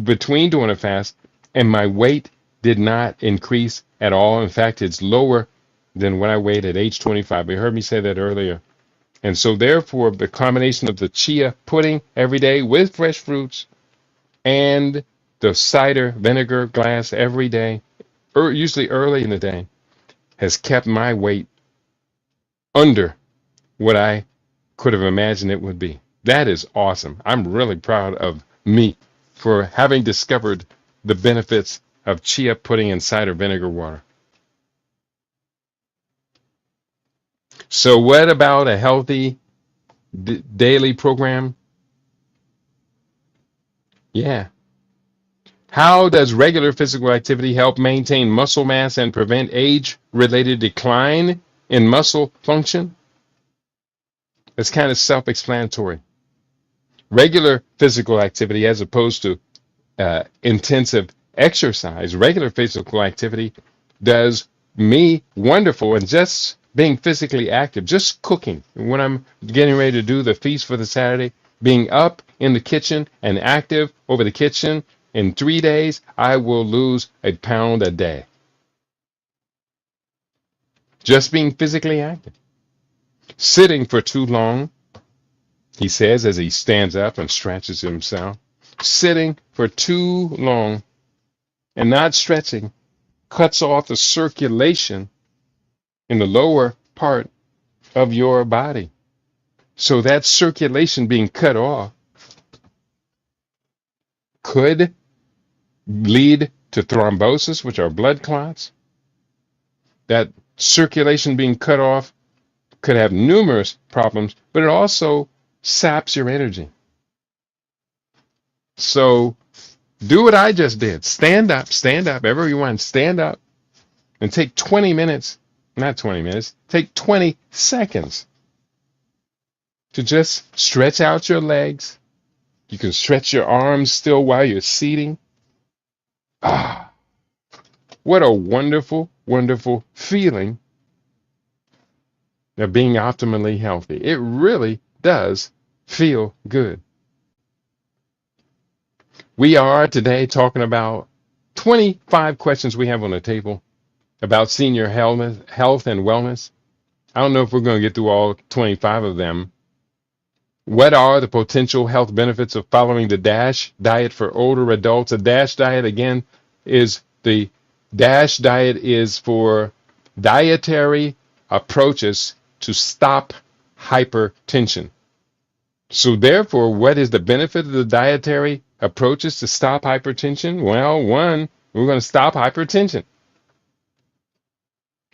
between doing a fast, and my weight did not increase at all. In fact, it's lower than when I weighed at age 25. You heard me say that earlier. And so therefore, the combination of the chia pudding every day with fresh fruits and the cider vinegar glass every day, usually early in the day, has kept my weight under what I could have imagined it would be. That is awesome. I'm really proud of me for having discovered the benefits of chia pudding and cider vinegar water. So what about a healthy daily program? Yeah. How does regular physical activity help maintain muscle mass and prevent age-related decline in muscle function? It's kind of self-explanatory. Regular physical activity, as opposed to intensive exercise, regular physical activity does me wonderful. And just being physically active, just cooking, when I'm getting ready to do the feast for the Saturday, being up in the kitchen and active over the kitchen, in 3 days, I will lose a pound a day. Just being physically active. Sitting for too long, he says as he stands up and stretches himself. Sitting for too long and not stretching cuts off the circulation in the lower part of your body. So that circulation being cut off could lead to thrombosis, which are blood clots. That circulation being cut off could have numerous problems, but it also saps your energy. So do what I just did. Stand up, everyone, stand up and take 20 minutes, not 20 minutes, take 20 seconds to just stretch out your legs. You can stretch your arms still while you're seating. Ah, what a wonderful, wonderful feeling of being optimally healthy. It really does feel good. We are today talking about 25 questions we have on the table about senior health and wellness. I don't know if we're going to get through all 25 of them. What are the potential health benefits of following the DASH diet for older adults? A DASH diet, again, is the DASH diet is for dietary approaches to stop hypertension. So therefore, what is the benefit of the dietary approaches to stop hypertension? Well, one, we're going to stop hypertension.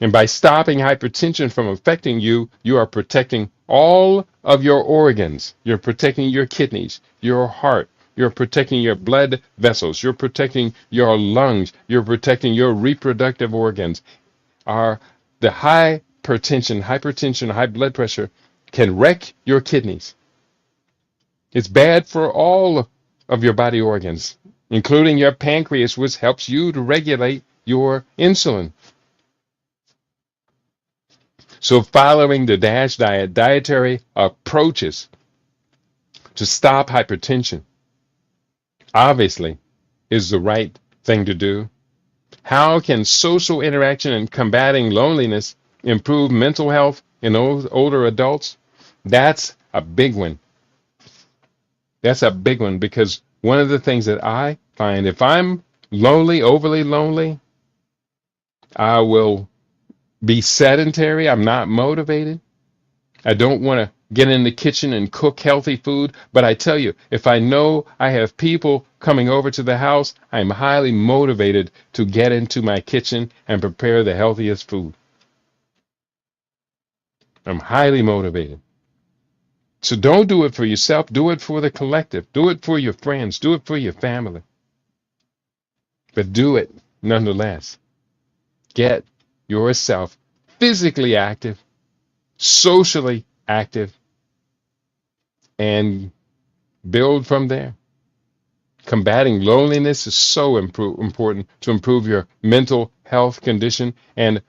And by stopping hypertension from affecting you, you are protecting all of your organs. You're protecting your kidneys, your heart. You're protecting your blood vessels. You're protecting your lungs. You're protecting your reproductive organs. The hypertension, high blood pressure can wreck your kidneys. It's bad for all of your body organs, including your pancreas, which helps you to regulate your insulin. So following the DASH diet, dietary approaches to stop hypertension, obviously, is the right thing to do. How can social interaction and combating loneliness improve mental health in older adults? That's a big one. That's a big one, because one of the things that I find, if I'm lonely, overly lonely, I will be sedentary. I'm not motivated. I don't want to get in the kitchen and cook healthy food. But I tell you, if I know I have people coming over to the house, I'm highly motivated to get into my kitchen and prepare the healthiest food. I'm highly motivated. So don't do it for yourself. Do it for the collective. Do it for your friends. Do it for your family. But do it nonetheless. Get yourself physically active, socially active, and build from there. Combating loneliness is so important to improve your mental health condition. And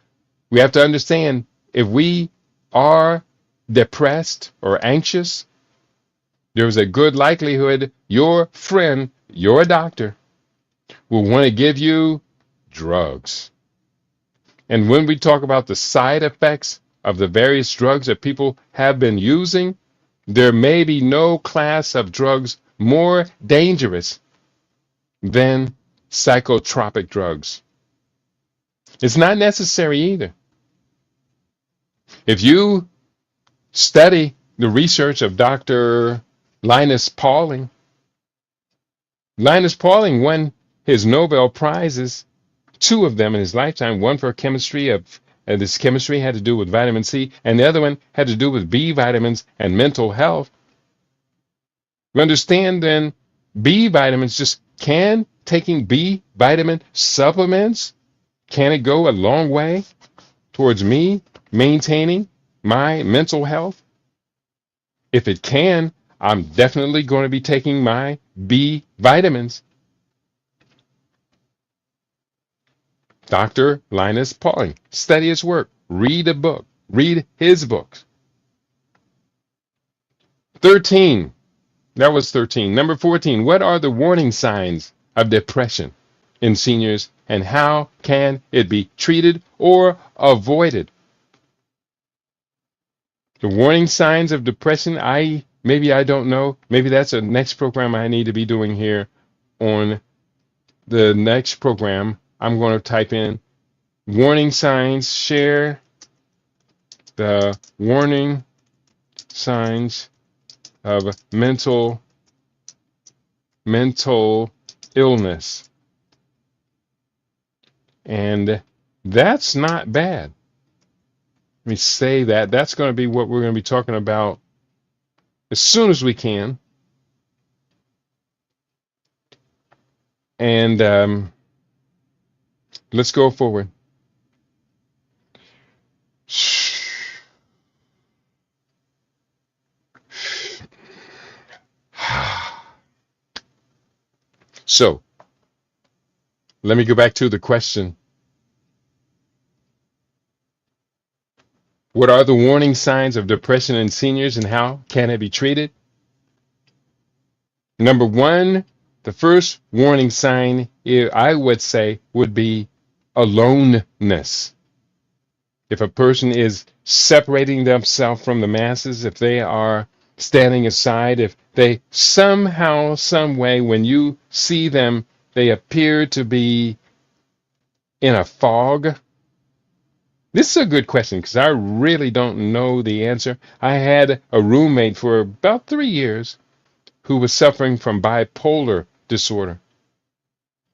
we have to understand, if we are depressed or anxious, there's a good likelihood your friend, your doctor, will want to give you drugs. And when we talk about the side effects of the various drugs that people have been using, there may be no class of drugs more dangerous than psychotropic drugs. It's not necessary either. If you study the research of Dr. Linus Pauling won his Nobel Prizes, 2 of them in his lifetime, one for chemistry this chemistry had to do with vitamin C, and the other one had to do with B vitamins and mental health. You understand then, B vitamins, taking B vitamin supplements, can it go a long way towards me maintaining my mental health? If it can, I'm definitely going to be taking my B vitamins. Dr. Linus Pauling. Study his work. Read a book. Read his books. 13. That was 13. Number 14. What are the warning signs of depression in seniors, and how can it be treated or avoided? The warning signs of depression, maybe I don't know. Maybe that's a next program I need to be doing here. On the next program, I'm going to type in warning signs, share the warning signs of mental illness. And that's not bad. Let me say that. That's going to be what we're going to be talking about as soon as we can. And let's go forward. So, let me go back to the question. What are the warning signs of depression in seniors, and how can it be treated? Number 1, the first warning sign, I would say, would be aloneness. If a person is separating themselves from the masses, if they are standing aside, if they somehow, some way, when you see them, they appear to be in a fog, This is a good question because I really don't know the answer. I had a roommate for about 3 years who was suffering from bipolar disorder.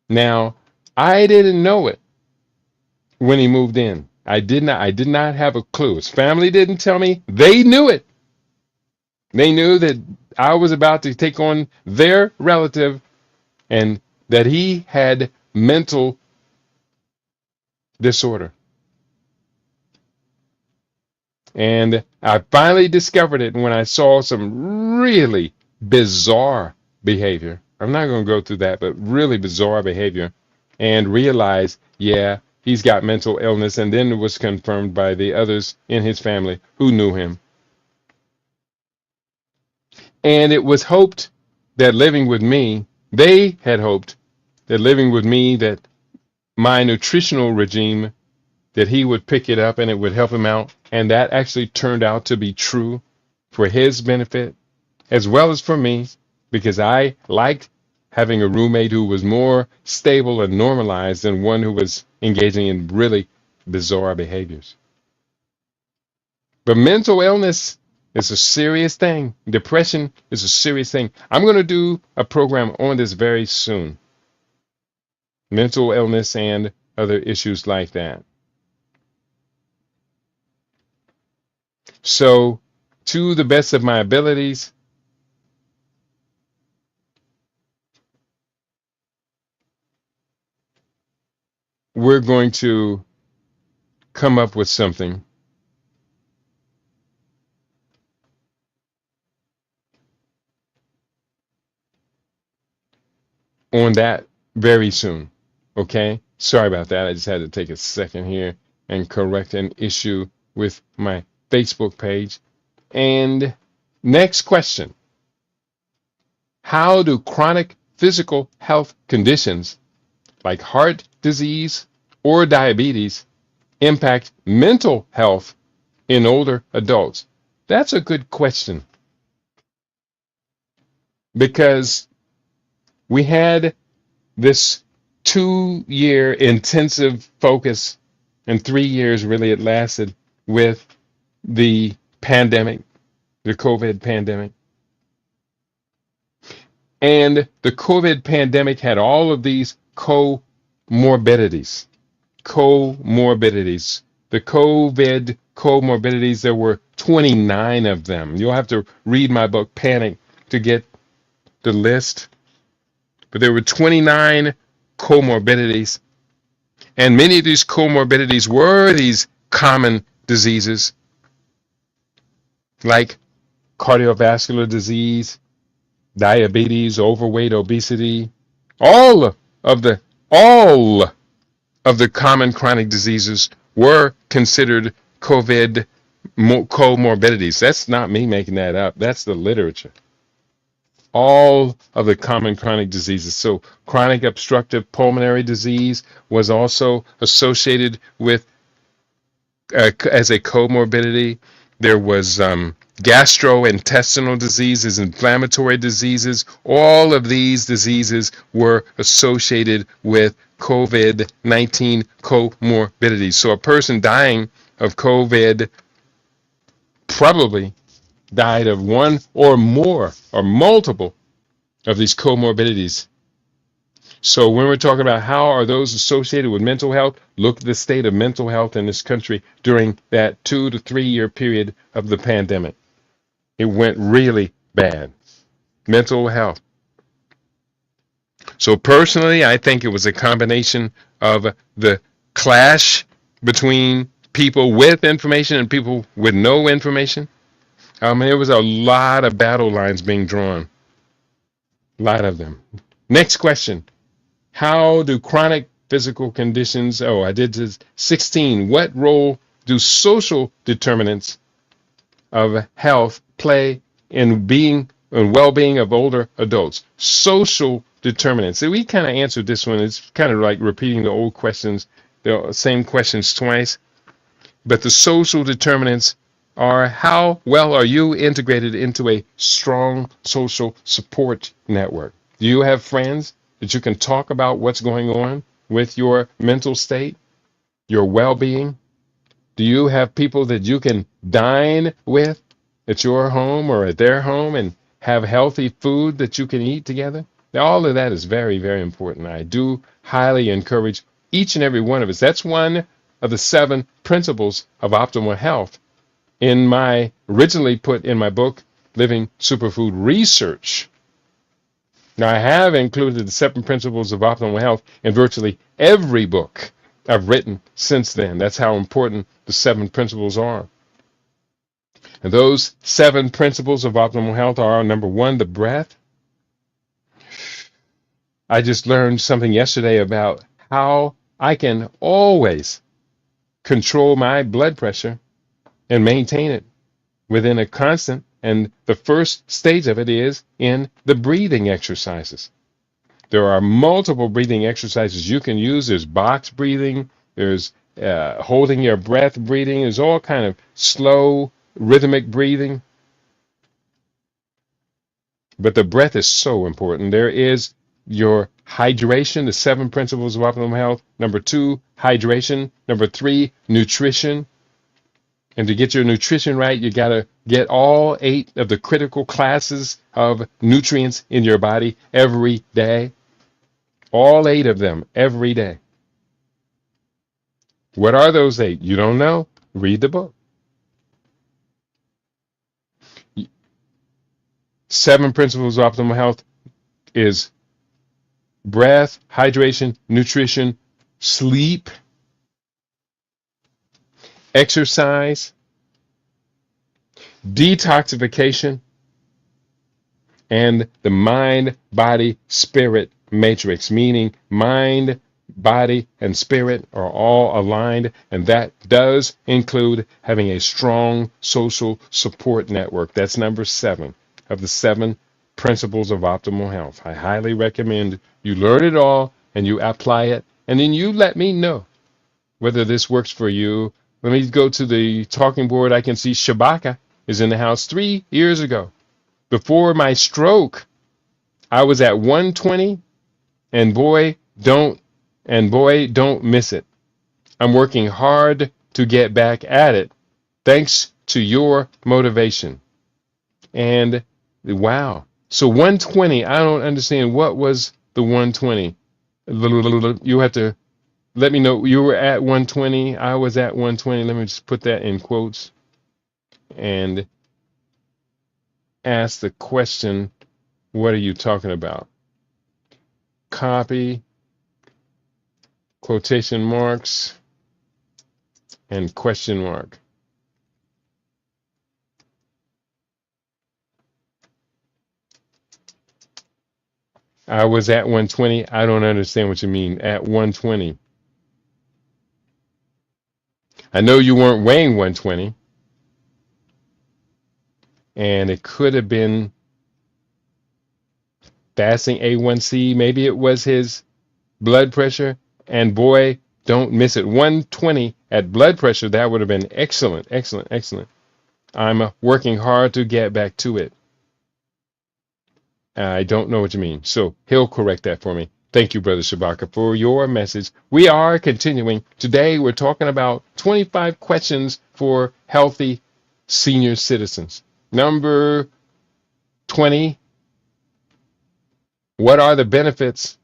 Now, I didn't know it when he moved in. I did not have a clue. His family didn't tell me. They knew it. They knew that I was about to take on their relative and that he had mental disorder. And I finally discovered it when I saw some really bizarre behavior. I'm not going to go through that, but really bizarre behavior, and realized, yeah, he's got mental illness. And then it was confirmed by the others in his family who knew him. And it was hoped that living with me, they had hoped that living with me, that my nutritional regime, that he would pick it up and it would help him out. And that actually turned out to be true for his benefit as well as for me, because I liked having a roommate who was more stable and normalized than one who was engaging in really bizarre behaviors. But mental illness is a serious thing. Depression is a serious thing. I'm going to do a program on this very soon. Mental illness and other issues like that. So, to the best of my abilities, we're going to come up with something on that very soon. Okay? Sorry about that. I just had to take a second here and correct an issue with my Facebook page. And next question. How do chronic physical health conditions like heart disease or diabetes impact mental health in older adults? That's a good question because we had this 2 year intensive focus, and 3 years really it lasted, with the pandemic, the COVID pandemic. And the COVID pandemic had all of these comorbidities. Comorbidities. The COVID comorbidities, there were 29 of them. You'll have to read my book, Panic, to get the list. But there were 29 comorbidities. And many of these comorbidities were these common diseases like cardiovascular disease, diabetes, overweight, obesity, all of the all of the common chronic diseases were considered COVID comorbidities. That's not me making that up. That's the literature. All of the common chronic diseases. So chronic obstructive pulmonary disease was also associated with as a comorbidity. There was gastrointestinal diseases, inflammatory diseases. All of these diseases were associated with COVID-19 comorbidities. So a person dying of COVID probably died of one or more or multiple of these comorbidities. So when we're talking about how are those associated with mental health, look at the state of mental health in this country during that 2 to 3 year period of the pandemic. It went really bad. Mental health. So personally, I think it was a combination of the clash between people with information and people with no information. There was a lot of battle lines being drawn. A lot of them. Next question. How do chronic physical conditions, I did this 16. What role do social determinants of health play in being and well-being of older adults? Social determinants. So we kind of answered this one. It's kind of like repeating the old questions, the same questions twice. But the social determinants are how well are you integrated into a strong social support network? Do you have friends that you can talk about what's going on with your mental state, your well-being? Do you have people that you can dine with at your home or at their home and have healthy food that you can eat together? Now, all of that is very, very important. I do highly encourage each and every one of us. That's one of the 7 principles of optimal health in my originally put in my book, Living Superfood Research. Now, I have included the 7 principles of optimal health in virtually every book I've written since then. That's how important the 7 principles are. And those 7 principles of optimal health are: number 1, the breath. I just learned something yesterday about how I can always control my blood pressure and maintain it within a constant. And the first stage of it is in the breathing exercises. There are multiple breathing exercises you can use. There's box breathing. There's holding your breath breathing. There's all kind of slow, rhythmic breathing. But the breath is so important. There is your hydration, the 7 principles of optimal health. Number 2, hydration. Number 3, nutrition. And to get your nutrition right, you got to get all 8 of the critical classes of nutrients in your body every day. All 8 of them every day. What are those 8? You don't know? Read the book. 7 principles of optimal health is breath, hydration, nutrition, sleep, exercise, detoxification, and the mind, body, spirit matrix, meaning mind, body, and spirit are all aligned, and that does include having a strong social support network. That's number 7 of the 7 principles of optimal health. I highly recommend you learn it all and you apply it, and then you let me know whether this works for you. Let me go to the talking board. I can see Shabaka is in the house. 3 years ago, before my stroke, I was at 120, and boy, don't miss it. I'm working hard to get back at it, thanks to your motivation. And wow. So 120, I don't understand. What was the 120? You have to let me know. You were at 120. I was at 120. Let me just put that in quotes and ask the question, what are you talking about? Copy, quotation marks, and question mark. I was at 120. I don't understand what you mean. At 120. I know you weren't weighing 120. And it could have been fasting A1C. Maybe it was his blood pressure. And boy, don't miss it. 120 at blood pressure. That would have been excellent, excellent, excellent. I'm working hard to get back to it. I don't know what you mean. So he'll correct that for me. Thank you, Brother Shabaka, for your message. We are continuing. Today, we're talking about 25 questions for healthy senior citizens. Number 20, what are the benefits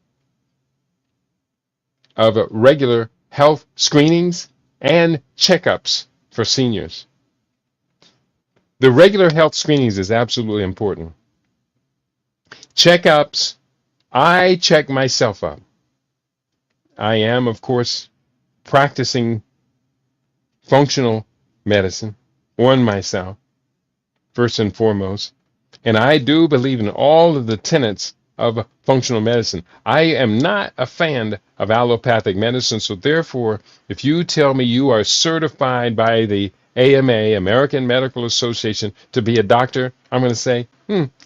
of regular health screenings and checkups for seniors? The regular health screenings is absolutely important. Checkups, I check myself up. I am, of course, practicing functional medicine on myself, first and foremost. And I do believe in all of the tenets of functional medicine. I am not a fan of allopathic medicine, so therefore, if you tell me you are certified by the AMA, American Medical Association, to be a doctor, I'm going to say,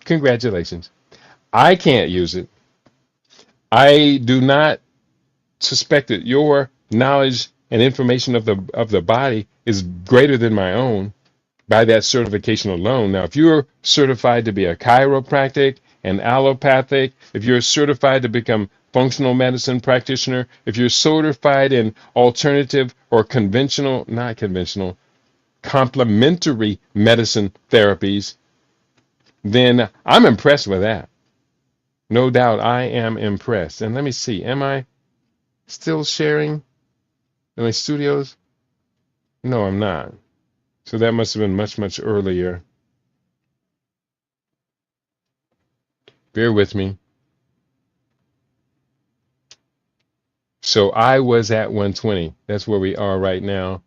congratulations. I can't use it. I do not suspect that your knowledge and information of the body is greater than my own by that certification alone. Now, if you're certified to be a chiropractic and allopathic, if you're certified to become functional medicine practitioner, if you're certified in alternative or conventional, not conventional, complementary medicine therapies, then I'm impressed with that. No doubt I am impressed. And let me see, am I still sharing in my studios? No, I'm not. So that must have been much, much earlier. Bear with me. So I was at 120. That's where we are right now.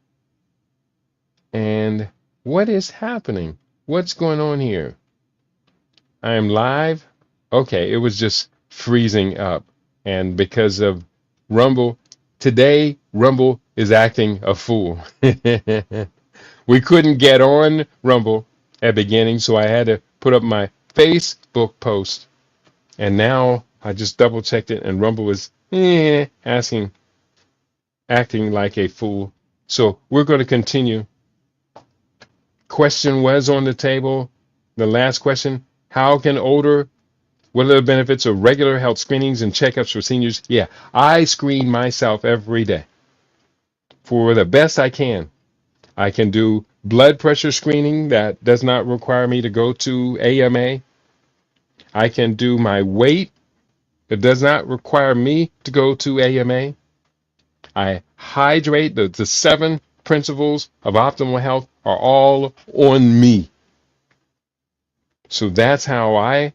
And what is happening? What's going on here? I am live. Okay, it was just freezing up. And because of Rumble, today Rumble is acting a fool. We couldn't get on Rumble at the beginning, so I had to put up my Facebook post. And now I just double checked it, and Rumble was acting like a fool. So we're going to continue. Question was on the table. The last question: how can what are the benefits of regular health screenings and checkups for seniors? Yeah, I screen myself every day for the best I can. I can do blood pressure screening that does not require me to go to AMA. I can do my weight. It does not require me to go to AMA. I hydrate. The 7 principles of optimal health are all on me. So that's how I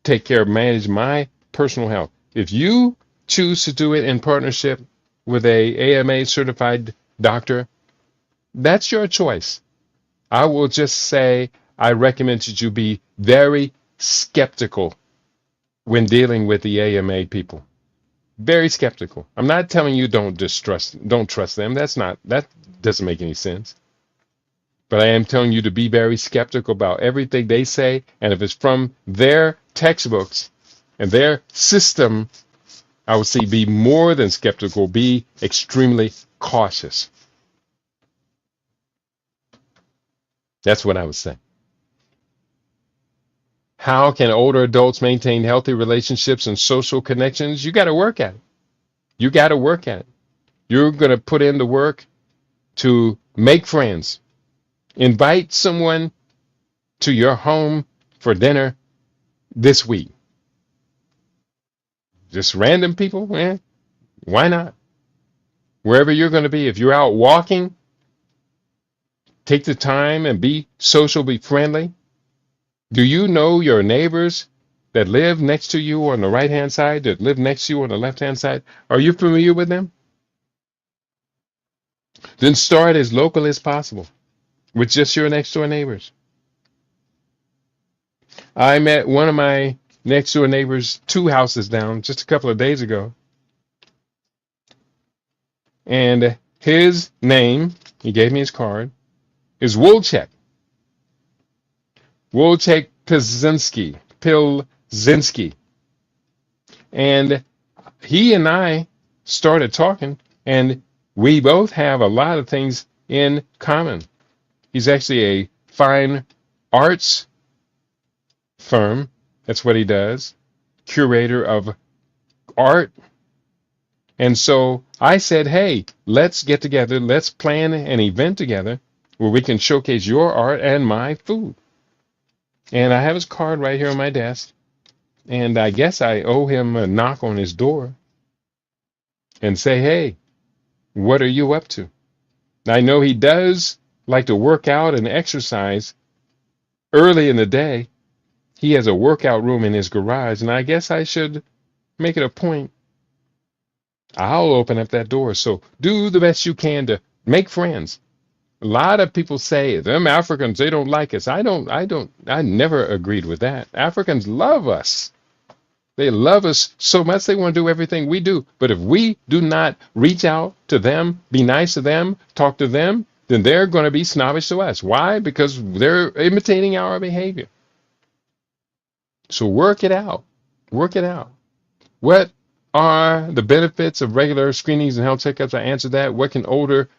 manage my personal health. If you choose to do it in partnership with a AMA certified doctor, that's your choice. I will just say I recommend that you be very skeptical when dealing with the AMA people. Very skeptical. I'm not telling you don't trust them. That doesn't make any sense. But I am telling you to be very skeptical about everything they say, and if it's from their textbooks and their system, I would say be more than skeptical, be extremely cautious. That's what I would say. How can older adults maintain healthy relationships and social connections? You got to work at it. You got to work at it. You're going to put in the work to make friends. Invite someone to your home for dinner this week. Just random people, man. Why not? Wherever you're going to be, if you're out walking, take the time and be social, be friendly. Do you know your neighbors that live next to you on the right-hand side, that live next to you on the left-hand side? Are you familiar with them? Then start as local as possible with just your next-door neighbors. I met one of my next-door neighbors 2 houses down just a couple of days ago. And his name, he gave me his card, is Wojciech. Wojciech Pilzinski. And he and I started talking, and we both have a lot of things in common. He's actually a fine arts firm. That's what he does. Curator of art. And so I said, hey, let's get together. Let's plan an event together where we can showcase your art and my food. And I have his card right here on my desk. And I guess I owe him a knock on his door and say, hey, what are you up to? I know he does like to work out and exercise early in the day. He has a workout room in his garage, and I guess I should make it a point. I'll open up that door. So do the best you can to make friends. A lot of people say them Africans, they don't like us. I never agreed with that. Africans love us. They love us so much they want to do everything we do. But if we do not reach out to them, be nice to them, talk to them, then they're going to be snobbish to us. Why? Because they're imitating our behavior. So work it out. Work it out. What are the benefits of regular screenings and health checkups? I answered that. What can older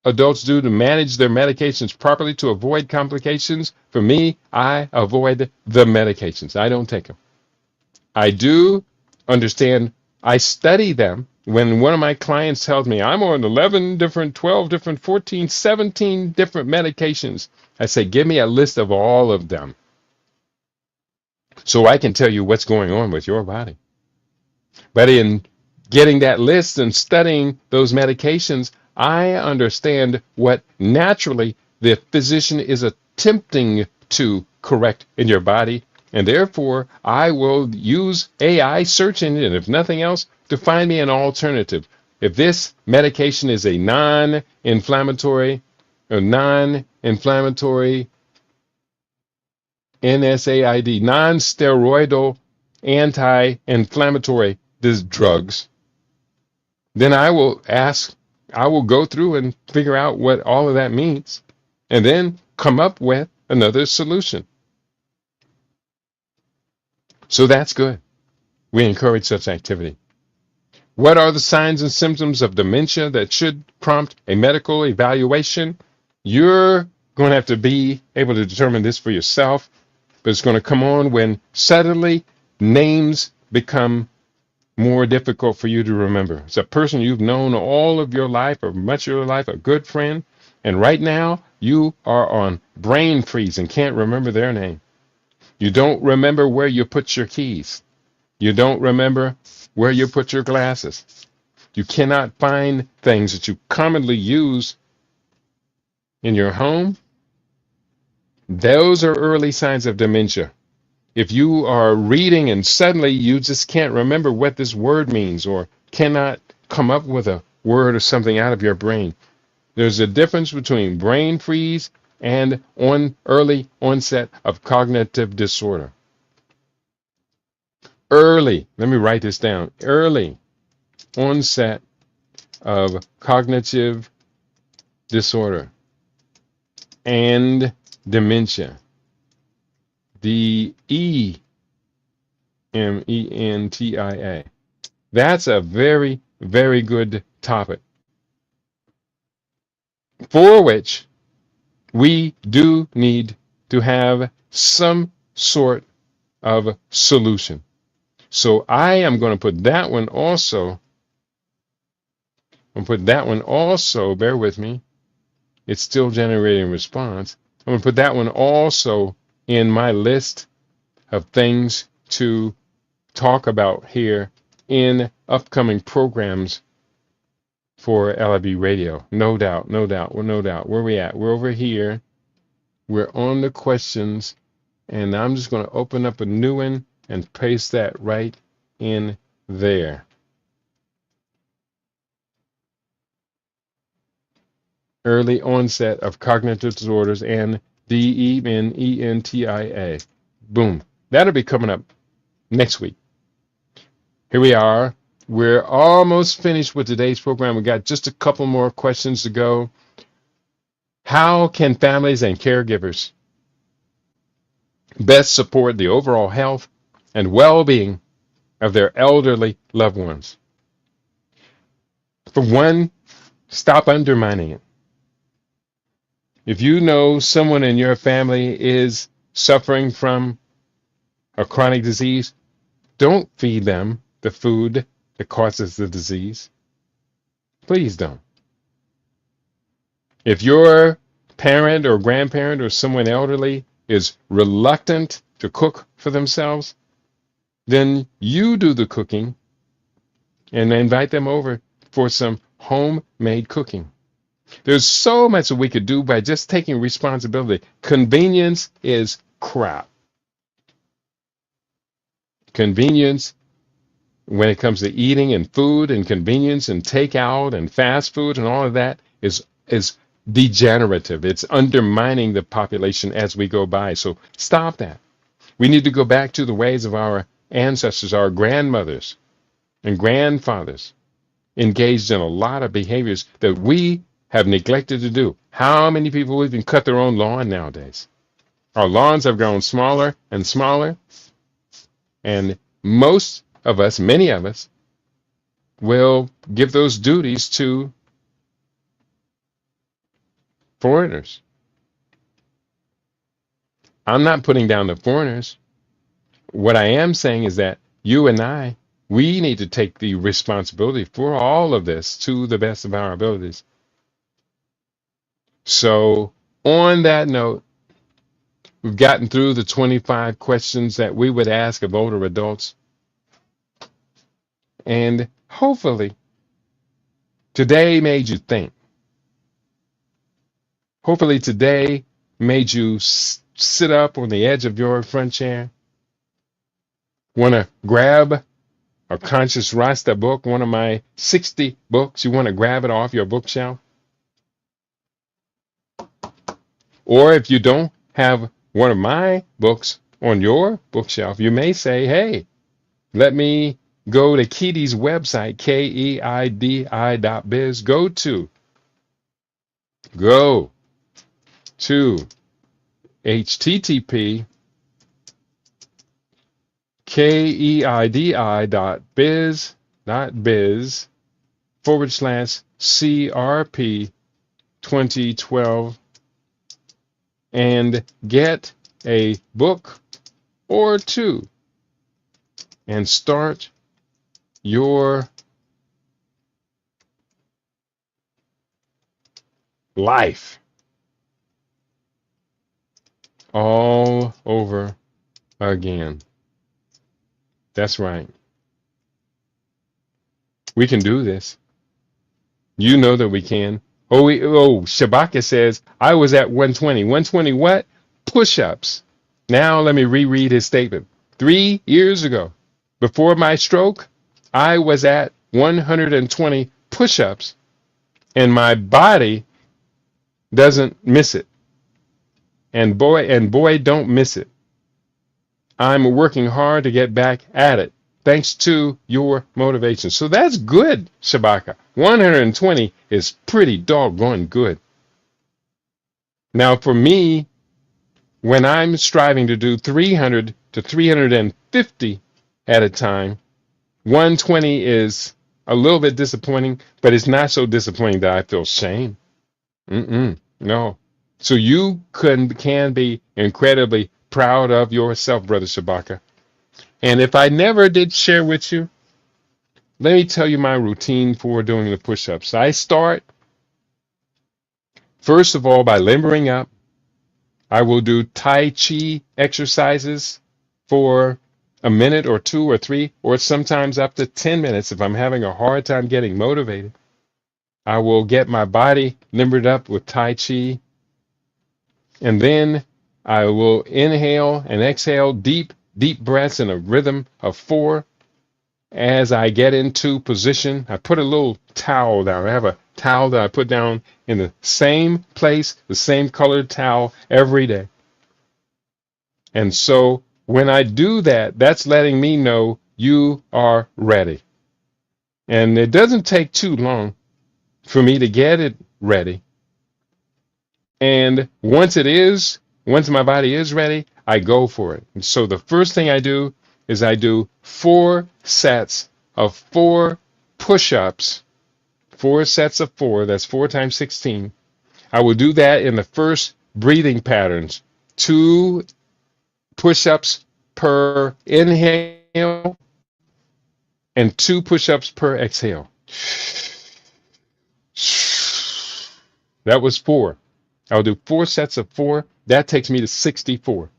adults do to manage their medications properly to avoid complications? For me, I avoid the medications. I don't take them. I do understand, I study them. When one of my clients tells me I'm on 11 different, 12 different, 14, 17 different medications, I say, give me a list of all of them so I can tell you what's going on with your body. But in getting that list and studying those medications, I understand what naturally the physician is attempting to correct in your body. And therefore, I will use AI search engine, if nothing else, to find me an alternative. If this medication is a non-inflammatory or non-inflammatory NSAID, non-steroidal anti-inflammatory drugs, then I will go through and figure out what all of that means and then come up with another solution. So that's good. We encourage such activity. What are the signs and symptoms of dementia that should prompt a medical evaluation? You're going to have to be able to determine this for yourself, but it's going to come on when suddenly names become more difficult for you to remember. It's a person you've known all of your life or much of your life, a good friend, and right now you are on brain freeze and can't remember their name. You don't remember where you put your keys. You don't remember where you put your glasses. You cannot find things that you commonly use in your home. Those are early signs of dementia. If you are reading and suddenly you just can't remember what this word means or cannot come up with a word or something out of your brain, there's a difference between brain freeze and early onset of cognitive disorder. Early, let me write this down. Early onset of cognitive disorder and dementia. DEMENTIA. That's a very, very good topic for which we do need to have some sort of solution. So I am going to put that one also. Bear with me. It's still generating response. I'm going to put that one also in my list of things to talk about here in upcoming programs for LIB Radio. No doubt. Where we at? We're over here. We're on the questions, and I'm just going to open up a new one and paste that right in there. Early onset of cognitive disorders and DEMENTIA. Boom. That'll be coming up next week. Here we are. We're almost finished with today's program. We got just a couple more questions to go. How can families and caregivers best support the overall health and well-being of their elderly loved ones? For one, stop undermining it. If you know someone in your family is suffering from a chronic disease, don't feed them the food that causes the disease. Please don't. If your parent or grandparent or someone elderly is reluctant to cook for themselves, then you do the cooking and invite them over for some homemade cooking. There's so much that we could do by just taking responsibility. Convenience is crap. Convenience, when it comes to eating and food and convenience and takeout and fast food and all of that, is degenerative. It's undermining the population as we go by. So stop that. We need to go back to the ways of our ancestors, our grandmothers and grandfathers engaged in a lot of behaviors that we have neglected to do. How many people even cut their own lawn nowadays? Our lawns have grown smaller and smaller, and most of us, many of us, will give those duties to Foreigners. I'm not putting down the foreigners. What I am saying is that you and I, we need to take the responsibility for all of this to the best of our abilities. So, on that note, we've gotten through the 25 questions that we would ask of older adults. And hopefully, today made you think. Hopefully, today made you sit up on the edge of your front chair. Want to grab a Conscious Rasta book, one of my 60 books. You want to grab it off your bookshelf. Or if you don't have one of my books on your bookshelf, you may say, hey, let me go to Keadi's website, KEIDI.biz. Go to http keidi.biz.biz/CRP 2012 and get a book or two and start your life all over again. That's right. We can do this. You know that we can. Shabaka says, I was at 120. 120 what? Push-ups. Now let me reread his statement. 3 years ago, before my stroke, I was at 120 push-ups, and my body doesn't miss it. And boy, don't miss it. I'm working hard to get back at it, thanks to your motivation. So that's good, Shabaka. 120 is pretty doggone good. Now, for me, when I'm striving to do 300 to 350 at a time, 120 is a little bit disappointing, but it's not so disappointing that I feel shame. No. So you can be incredibly proud of yourself, Brother Shabaka. And if I never did share with you, let me tell you my routine for doing the push-ups. I start, first of all, by limbering up. I will do Tai Chi exercises for a minute or 2 or 3, or sometimes up to 10 minutes if I'm having a hard time getting motivated. I will get my body limbered up with Tai Chi. And then I will inhale and exhale deep breaths in a rhythm of 4. As I get into position, I put a little towel down. I have a towel that I put down in the same place, the same colored towel every day. And so when I do that, that's letting me know you are ready. And it doesn't take too long for me to get it ready. And once my body is ready, I go for it. And so the first thing I do is I do 4 sets of 4 push-ups, 4 sets of 4, that's 4 times 16. I will do that in the first breathing patterns, 2 push-ups per inhale and 2 push-ups per exhale. That was 4. I'll do 4 sets of 4. That takes me to 64.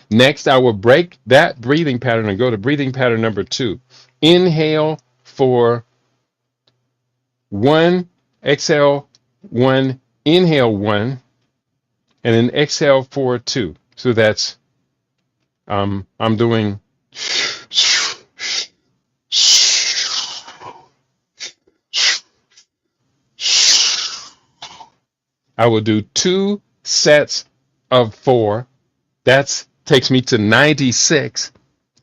Next, I will break that breathing pattern and go to breathing pattern number 2. Inhale for 1, exhale 1, inhale 1, and then exhale for 2. So that's, I'm doing, I will do 2 sets of 4. That takes me to 96.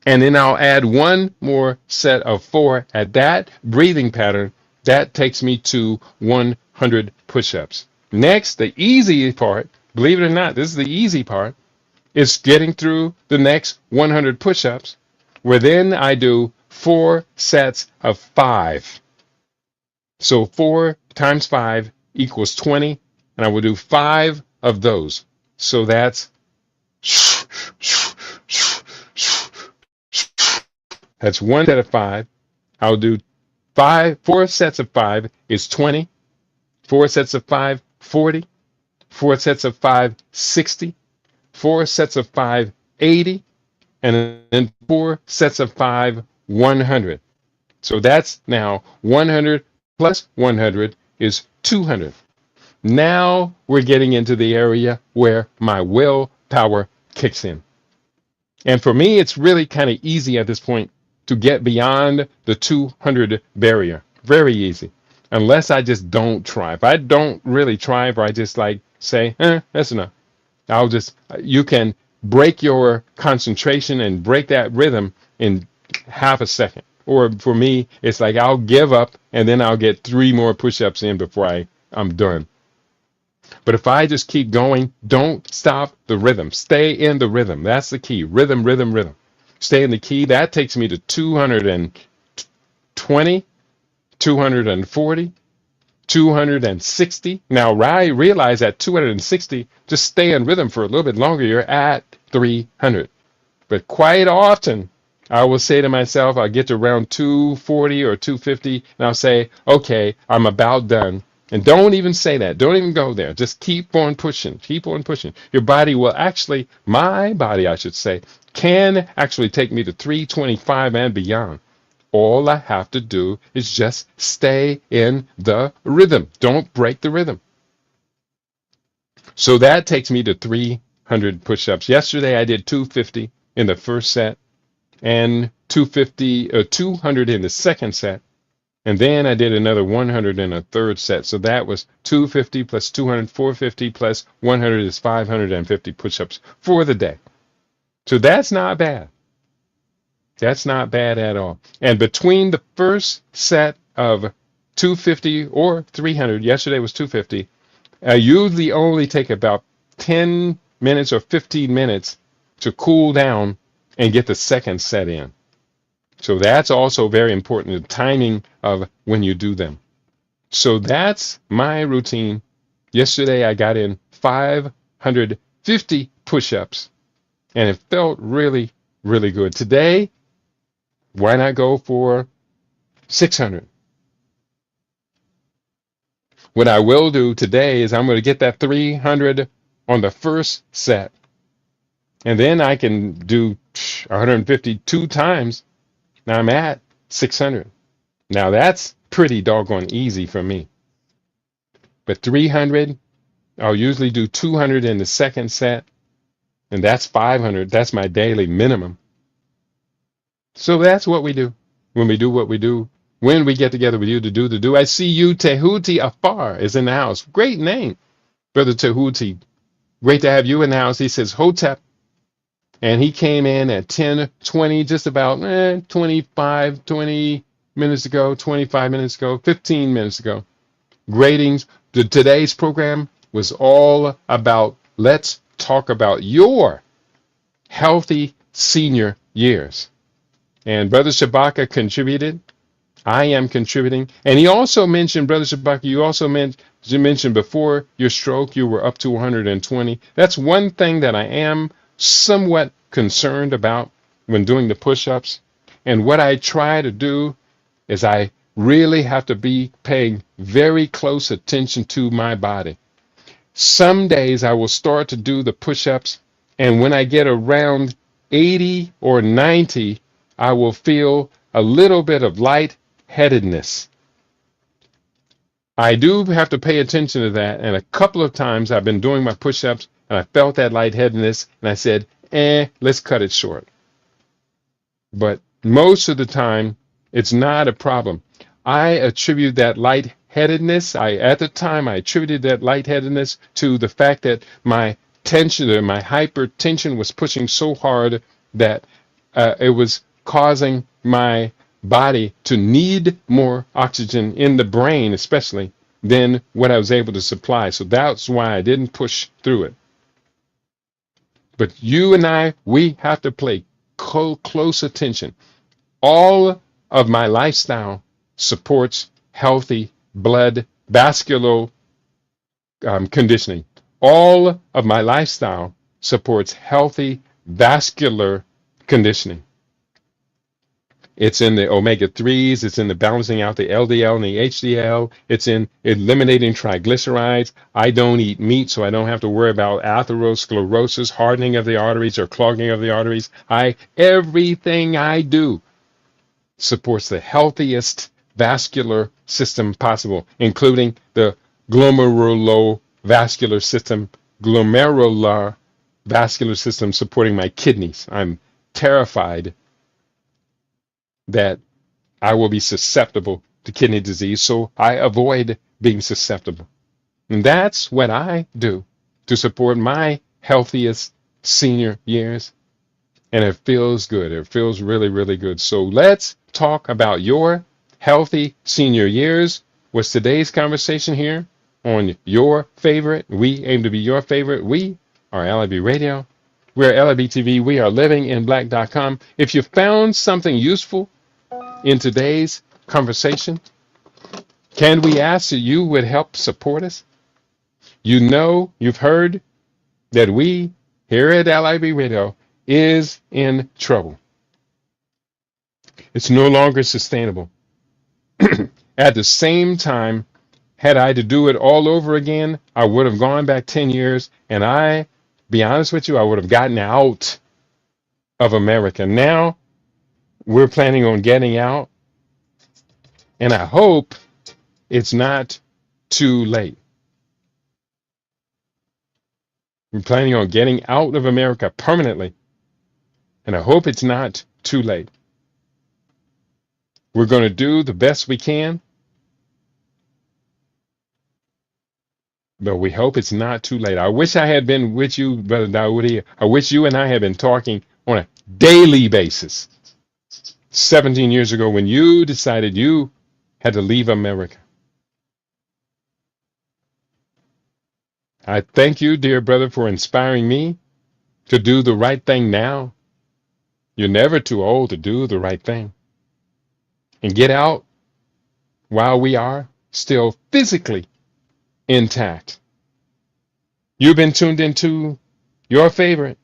And then I'll add 1 more set of 4 at that breathing pattern. That takes me to 100 push-ups. Next, the easy part, believe it or not, this is the easy part, is getting through the next 100 push-ups, where then I do 4 sets of 5. So 4 times 5 equals 20. and I will do 5 of those. So that's one set of 5. I'll do 4 sets of 5 is 20. 4 sets of 5, 40. 4 sets of 5, 60. 4 sets of 5, 80. And then 4 sets of 5, 100. So that's now 100 plus 100 is 200. Now we're getting into the area where my willpower kicks in. And for me, it's really kind of easy at this point to get beyond the 200 barrier. Very easy. Unless I just don't try. If I don't really try, or I just like say, that's enough. You can break your concentration and break that rhythm in half a second. Or for me, it's like I'll give up and then I'll get 3 more push-ups in before I'm done. But if I just keep going, don't stop the rhythm. Stay in the rhythm. That's the key. Rhythm, rhythm, rhythm. Stay in the key. That takes me to 220, 240, 260. Now, I realize at 260, just stay in rhythm for a little bit longer. You're at 300. But quite often, I will say to myself, I'll get to around 240 or 250, and I'll say, okay, I'm about done. And don't even say that. Don't even go there. Just keep on pushing. Keep on pushing. Your body will actually, my body, I should say, can actually take me to 325 and beyond. All I have to do is just stay in the rhythm. Don't break the rhythm. So that takes me to 300 push-ups. Yesterday I did 250 in the first set and 200 in the second set. And then I did another 100 in a third set. So that was 250 plus 200, 450 plus 100 is 550 push-ups for the day. So that's not bad. That's not bad at all. And between the first set of 250 or 300, yesterday was 250, I usually only take about 10 minutes or 15 minutes to cool down and get the second set in. So that's also very important, the timing of when you do them. So that's my routine. Yesterday I got in 550 push-ups, and it felt really, really good. Today, why not go for 600? What I will do today is I'm going to get that 300 on the first set, and then I can do 152 times. Now I'm at 600. Now that's pretty doggone easy for me. But 300, I'll usually do 200 in the second set, and that's 500. That's my daily minimum. So that's what we do when we do what we do. When we get together with you to do the do. I see you, Tehuti Afar is in the house. Great name, Brother Tehuti. Great to have you in the house. He says Hotep. And he came in at 10:20, just about 20 minutes ago, 25 minutes ago, 15 minutes ago. Gradings. Today's program was all about let's talk about your healthy senior years. And Brother Shabaka contributed. I am contributing. And he also mentioned, Brother Shabaka, you also mentioned before your stroke, you were up to 120. That's one thing that I am somewhat concerned about when doing the push-ups. And what I try to do is I really have to be paying very close attention to my body. Some days I will start to do the push-ups, and when I get around 80 or 90, I will feel a little bit of lightheadedness. I do have to pay attention to that, and a couple of times I've been doing my push-ups and I felt that lightheadedness, and I said, let's cut it short. But most of the time, it's not a problem. I attribute that lightheadedness, at the time I attributed that lightheadedness to the fact that my tension or my hypertension was pushing so hard that it was causing my body to need more oxygen in the brain, especially, than what I was able to supply. So that's why I didn't push through it. But you and I, we have to pay close attention. All of my lifestyle supports healthy blood, vascular conditioning. All of my lifestyle supports healthy vascular conditioning. It's in the omega 3s, it's in the balancing out the LDL and the HDL, it's in eliminating triglycerides. I don't eat meat, so I don't have to worry about atherosclerosis, hardening of the arteries, or clogging of the arteries. Everything I do supports the healthiest vascular system possible, including the glomerular vascular system supporting my kidneys. I'm terrified that I will be susceptible to kidney disease, so I avoid being susceptible. And that's what I do to support my healthiest senior years. And it feels good. It feels really, really good. So let's talk about your healthy senior years. What's today's conversation here on your favorite? We aim to be your favorite. We are LIB Radio. We're LIB TV. We are livinginblack.com. If you found something useful in today's conversation, can we ask that you would help support us? You know, you've heard that we here at LIB Radio is in trouble. It's no longer sustainable. At the same time, had I to do it all over again, I would have gone back 10 years, and be honest with you, I would have gotten out of America. Now we're planning on getting out, and I hope it's not too late. We're planning on getting out of America permanently, and I hope it's not too late. We're going to do the best we can, but we hope it's not too late. I wish I had been with you, Brother Dawoodi. I wish you and I had been talking on a daily basis 17 years ago when you decided you had to leave America. I thank you, dear brother, for inspiring me to do the right thing now. You're never too old to do the right thing. And get out while we are still physically intact. You've been tuned into your favorite.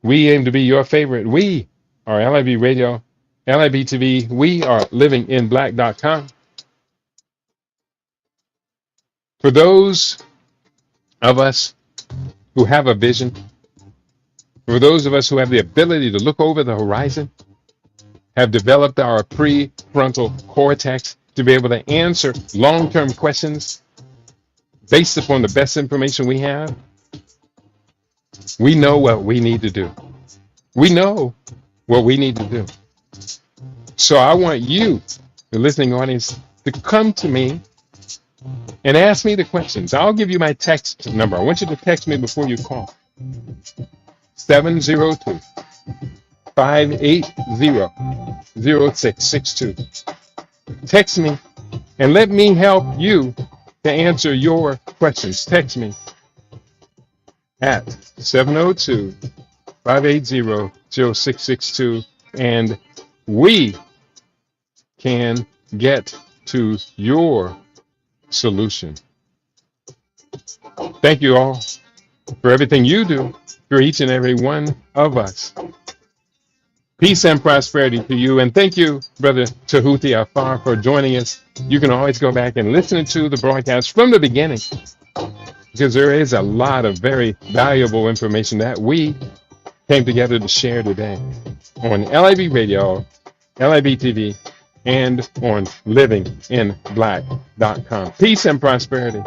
We aim to be your favorite. We are LIB Radio, LIB TV. We are livinginblack.com. For those of us who have a vision, for those of us who have the ability to look over the horizon, have developed our prefrontal cortex to be able to answer long-term questions based upon the best information we have, we know what we need to do. We know what we need to do. So I want you, the listening audience, to come to me and ask me the questions. I'll give you my text number. I want you to text me before you call. 702 580 0662. Text me and let me help you to answer your questions. Text me at 702 580 0662 and we can get to your solution. Thank you all for everything you do for each and every one of us. Peace and prosperity to you. And thank you, Brother Tahuti Afar, for joining us. You can always go back and listen to the broadcast from the beginning because there is a lot of very valuable information that we came together to share today on LIB Radio, LIB TV, and on livinginblack.com. Peace and prosperity.